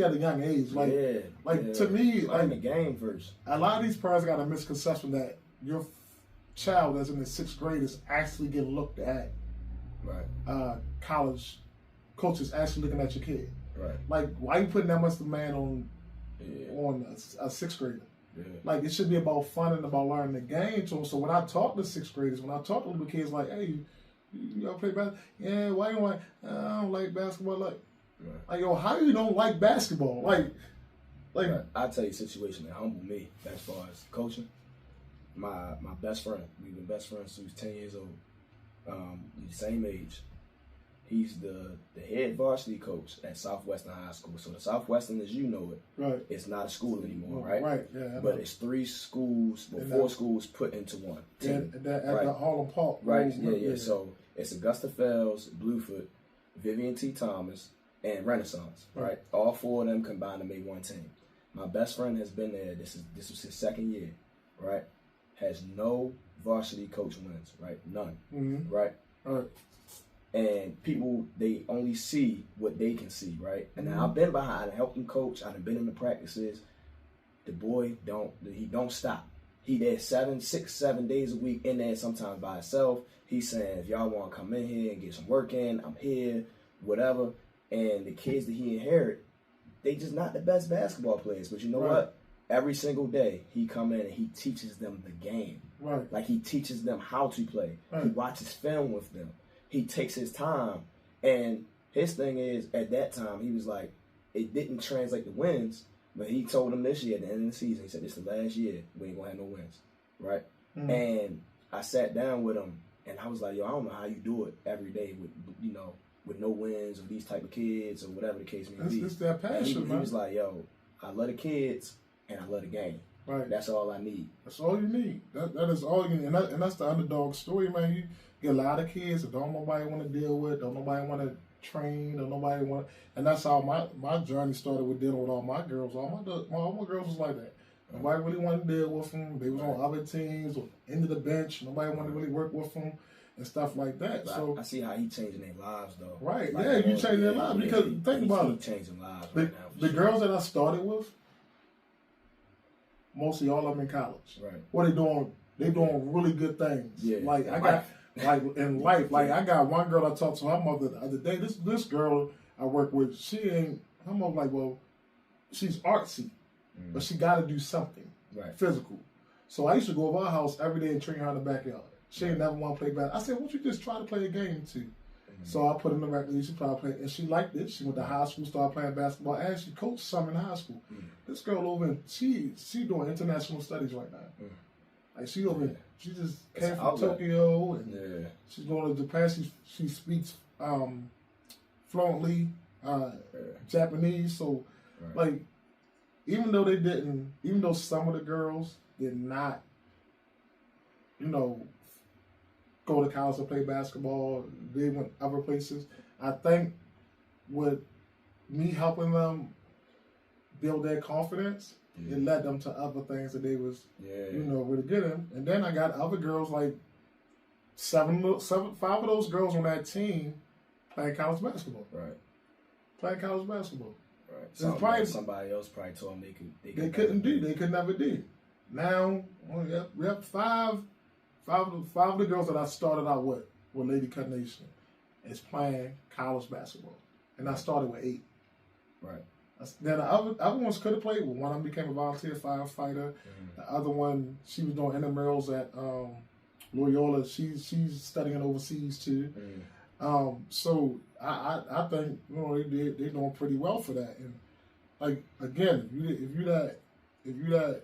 at a young age. Like, to me, like, the game first. A lot of these parents got a misconception that your child that's in the 6th grade is actually getting looked at. Right. College coaches actually looking at your kid. Right. Like, why you putting that much demand on on a sixth grader. Yeah. Like, it should be about fun and about learning the game to them. So when I talk to sixth graders, when I talk to little kids, like, hey, you gotta play basketball? Yeah, why you don't like? I don't like basketball. Like, yo, how you don't like basketball? Like. I'll tell you a situation that humbled me as far as coaching. My best friend, we've been best friends since he was 10 years old. The same age. He's the head varsity coach at Southwestern High School. So the Southwestern, as you know it, right, it's not a school anymore, right? Right, yeah. But it's 3 schools, or 4 schools put into one team. At the Harlem Park. Right, yeah. So it's Augusta Fells, Bluefoot, Vivian T. Thomas, and Renaissance, right? All 4 of them combined to make one team. My best friend has been there. This was his 2nd year, right? Has no varsity coach wins, right? None, right? And people, they only see what they can see, right? And now I've been behind, I helped him coach. I've been in the practices. The boy don't stop. He there 6, 7 days a week in there, sometimes by himself. He's saying, if y'all want to come in here and get some work in, I'm here, whatever. And the kids that he inherit, they just not the best basketball players. But you know what? Every single day, he come in and he teaches them the game. Right. Like, he teaches them how to play. Right. He watches film with them. He takes his time. And his thing is, at that time, he was like, it didn't translate to wins, but he told them this year at the end of the season, he said, this is the last year, we ain't going to have no wins, right? And I sat down with him, and I was like, yo, I don't know how you do it every day with no wins or these type of kids or whatever the case may be. It's that passion, man. He was like, yo, I love the kids, and I love the game. Right. That's all I need. That's all you need. That is all you need. And that's the underdog story, man. You get a lot of kids that don't nobody want to deal with, don't nobody want to train, don't nobody want. And that's how my journey started with dealing with all my girls. All my girls was like that. Nobody really wanted to deal with them. They was on other teams or into the bench. Nobody wanted to really work with them and stuff like that. But so I see how he changing their lives, though. Right. Like, yeah, you changing their lives because think about it. Changing lives the, right now. The girls that I started with, mostly all of them in college. Right. What they doing? They doing really good things. Yeah. Like I got, like in life. Like I got one girl I talked to her mother the other day. This girl I work with, she ain't. Her mother like, well, she's artsy, but she got to do something physical. So I used to go over her house every day and train her in the backyard. She ain't never want to play basketball. I said, why don't you just try to play a game too? So I put in the record. She probably played, and she liked it. She went to high school, started playing basketball, and she coached some in high school. This girl over in she doing international studies right now. Like she over, she just came from Tokyo, and she's going to Japan. She speaks fluently Japanese. So like, even though some of the girls did not, go to college and play basketball, they went other places. I think with me helping them build their confidence, it led them to other things that they was, really good in. And then I got other girls, like 5 of those girls on that team playing college basketball. Right. Playing college basketball. Right. Somebody else probably told them they couldn't do. They could never do. Now we have 5 of the girls that I started out with Lady Cut Nation is playing college basketball, and I started with 8. Right. Then the other ones could have played. Well, one of them became a volunteer firefighter. The other one, she was doing intramurals at Loyola. She's studying overseas too. So I think they're doing pretty well for that. And like again, if you that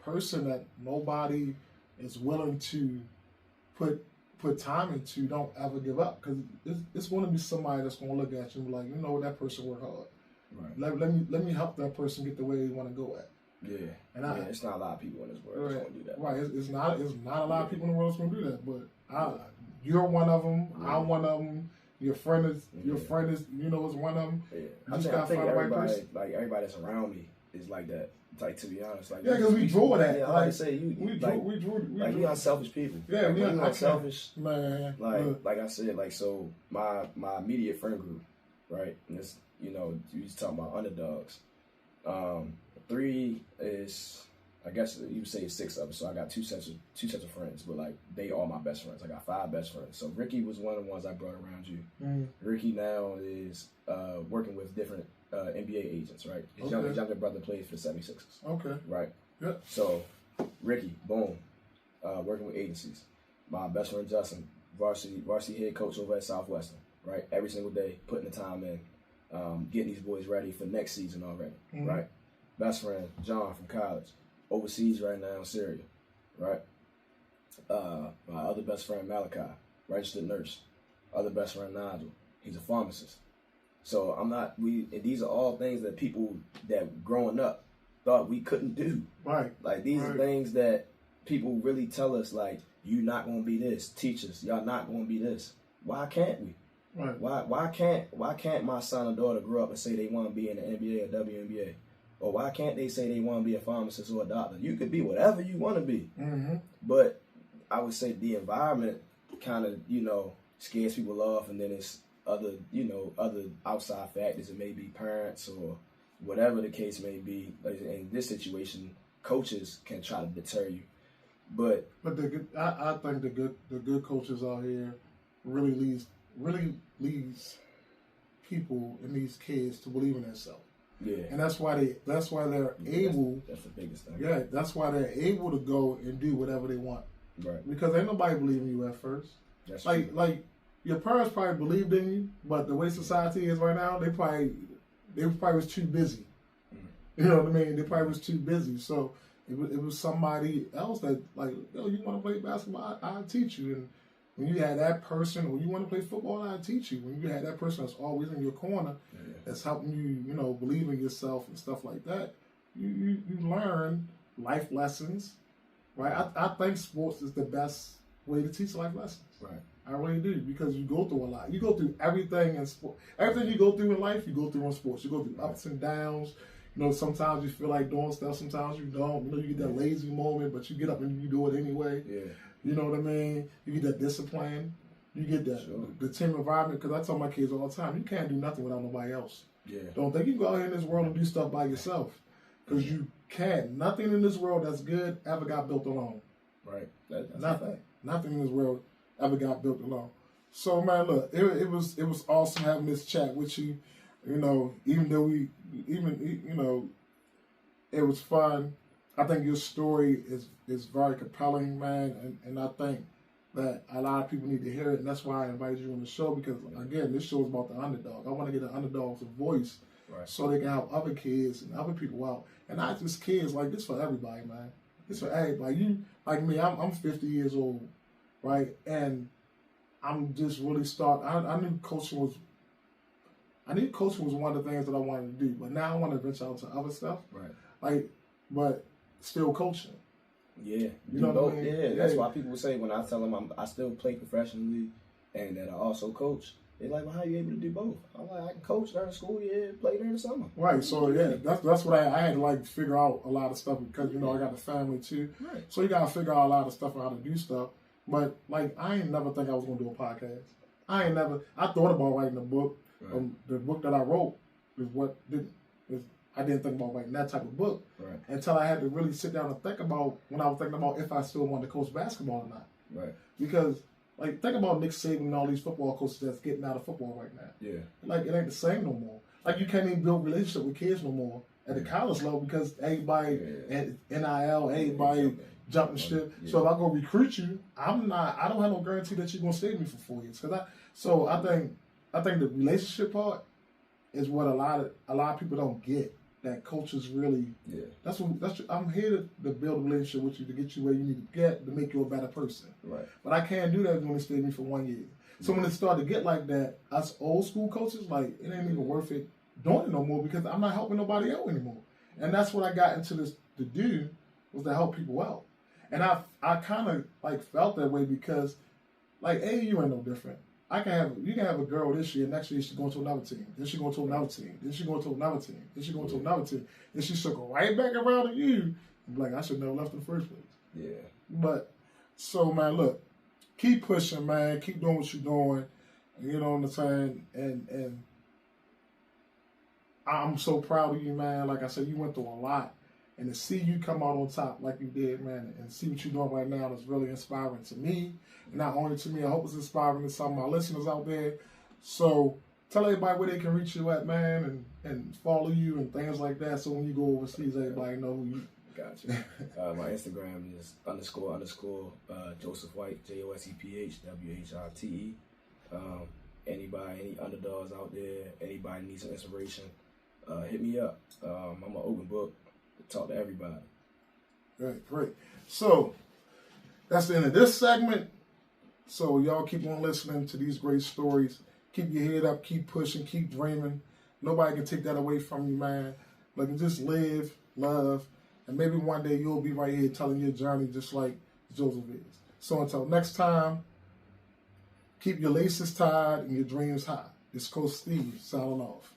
person that nobody is willing to put time into, don't ever give up, because it's going to be somebody that's going to look at you and be like, that person worked hard. Right. Let me help that person get the way they want to go at. Yeah. And it's not a lot of people in this world that's going to do that. Right. It's not a lot of people in the world that's going to do that. But you're one of them. I'm one of them. Your friend is is one of them. Yeah. You just gotta find the right person. Like everybody that's around me is like that. Like, to be honest, like because we draw that. Yeah, like I say, we unselfish people. Yeah, we unselfish. Man, like I said, like so my immediate friend group, right? And this, you was talking about underdogs. 3 is, I guess you would say 6 of us. So I got two sets of friends, but like they all my best friends. I got 5 best friends. So Ricky was one of the ones I brought around you. Ricky now is working with different NBA agents, right? His younger brother plays for the 76ers. Okay. Right? Yep. So, Ricky, boom, working with agencies. My best friend Justin, varsity head coach over at Southwestern, right? Every single day, putting the time in, getting these boys ready for next season already, right? Best friend John from college, overseas right now in Syria, right? My other best friend Malachi, registered nurse. Other best friend Nigel, he's a pharmacist. So these are all things that people that growing up thought we couldn't do. Right. Like these are things that people really tell us, like, you not gonna be this. Teachers, y'all not gonna be this. Why can't we? Right. Why can't my son or daughter grow up and say they want to be in the NBA or WNBA? Or why can't they say they want to be a pharmacist or a doctor? You could be whatever you want to be. But I would say the environment kind of, scares people off, and then it's other outside factors. It may be parents or whatever the case may be. In this situation, coaches can try to deter you. But I think the good coaches out here really leads people and these kids to believe in themselves. Yeah. And that's why they're able. That's the biggest thing. Yeah, that's why they're able to go and do whatever they want. Right. Because ain't nobody believe in you at first. That's like true. Your parents probably believed in you, but the way society is right now, they probably was too busy. You know what I mean? They probably was too busy. So it was somebody else that, like, yo, you want to play basketball? I'll teach you. And when you had that person, or you want to play football, I'll teach you. When you had that person that's always in your corner, that's helping you, believe in yourself and stuff like that, you learn life lessons, right? I think sports is the best way to teach life lessons. Right. I really do, because you go through a lot. You go through everything in sport. Everything you go through in life, you go through in sports. You go through ups and downs. Sometimes you feel like doing stuff, sometimes you don't. You get that lazy moment, but you get up and you do it anyway. Yeah. You know what I mean? You get that discipline. You get that the team environment. Because I tell my kids all the time, you can't do nothing without nobody else. Yeah. Don't think you can go out here in this world and do stuff by yourself. Because you can't. Nothing in this world that's good ever got built alone. Right. Nothing in this world ever got built alone. So, man, look, it was awesome having this chat with you. Even though it was fun. I think your story is very compelling, man, and I think that a lot of people need to hear it, and that's why I invited you on the show, because, again, this show is about the underdog. I want to get the underdogs a voice, so they can help other kids and other people out. And not just kids, like, this for everybody, man. It's for everybody. You, like me, I'm 50 years old, right? And I'm just really I knew coaching was one of the things that I wanted to do, but now I want to venture out to other stuff. Right. But still coaching. Yeah. You know what I mean? Yeah. That's why people say, when I tell them I still play professionally and that I also coach, they're like, well, how are you able to do both? I'm like, I can coach during school year, play during the summer. Right. So, yeah, that's what I had to, figure out a lot of stuff, because, I got a family, too. Right. So you got to figure out a lot of stuff on how to do stuff. But, I ain't never think I was going to do a podcast. I thought about writing a book. Right. The book that I wrote I didn't think about writing that type of book until I had to really sit down and think about, when I was thinking about if I still wanted to coach basketball or not. Right. Because, think about Nick Saban and all these football coaches that's getting out of football right now. Yeah. It ain't the same no more. You can't even build relationship with kids no more at the college level, because everybody at NIL, everybody jumping shit. Yeah. So if I go recruit you, I don't have no guarantee that you're gonna stay with me for 4 years. I think the relationship part is what a lot of people don't get. That coaches really. Yeah. I'm here to build a relationship with you, to get you where you need to get, to make you a better person. Right. But I can't do that if you only stay with me for 1 year. So when it started to get like that, us old school coaches, it ain't even worth it doing it no more, because I'm not helping nobody out anymore. And that's what I got into this to do, was to help people out. And I kind of felt that way, because AAU ain't no different. You can have a girl this year, next year she's going to another team, then she's going to another team, then she's going to another team, then she's going to another team, and she circle right back around to you, and be like, I should never left in the first place. Yeah. But so, man, look, keep pushing, man, keep doing what you're doing. You know what I'm saying? And I'm so proud of you, man. Like I said, you went through a lot. And to see you come out on top like you did, man, and see what you're doing right now is really inspiring to me. And not only to me, I hope it's inspiring to some of my listeners out there. So tell everybody where they can reach you at, man, and and follow you and things like that, so when you go overseas, everybody know who you. Gotcha. My Instagram is __ Joseph White, JOSEPH WHITE. Anybody, any underdogs out there, anybody needs some inspiration, hit me up. I'm an open book to talk to everybody. Great. So that's the end of this segment. So y'all keep on listening to these great stories. Keep your head up, keep pushing, keep dreaming. Nobody can take that away from you, man. Like, just live, love, and maybe one day you'll be right here telling your journey just like Joseph is. So until next time, keep your laces tied and your dreams high. It's Coach Steve signing off.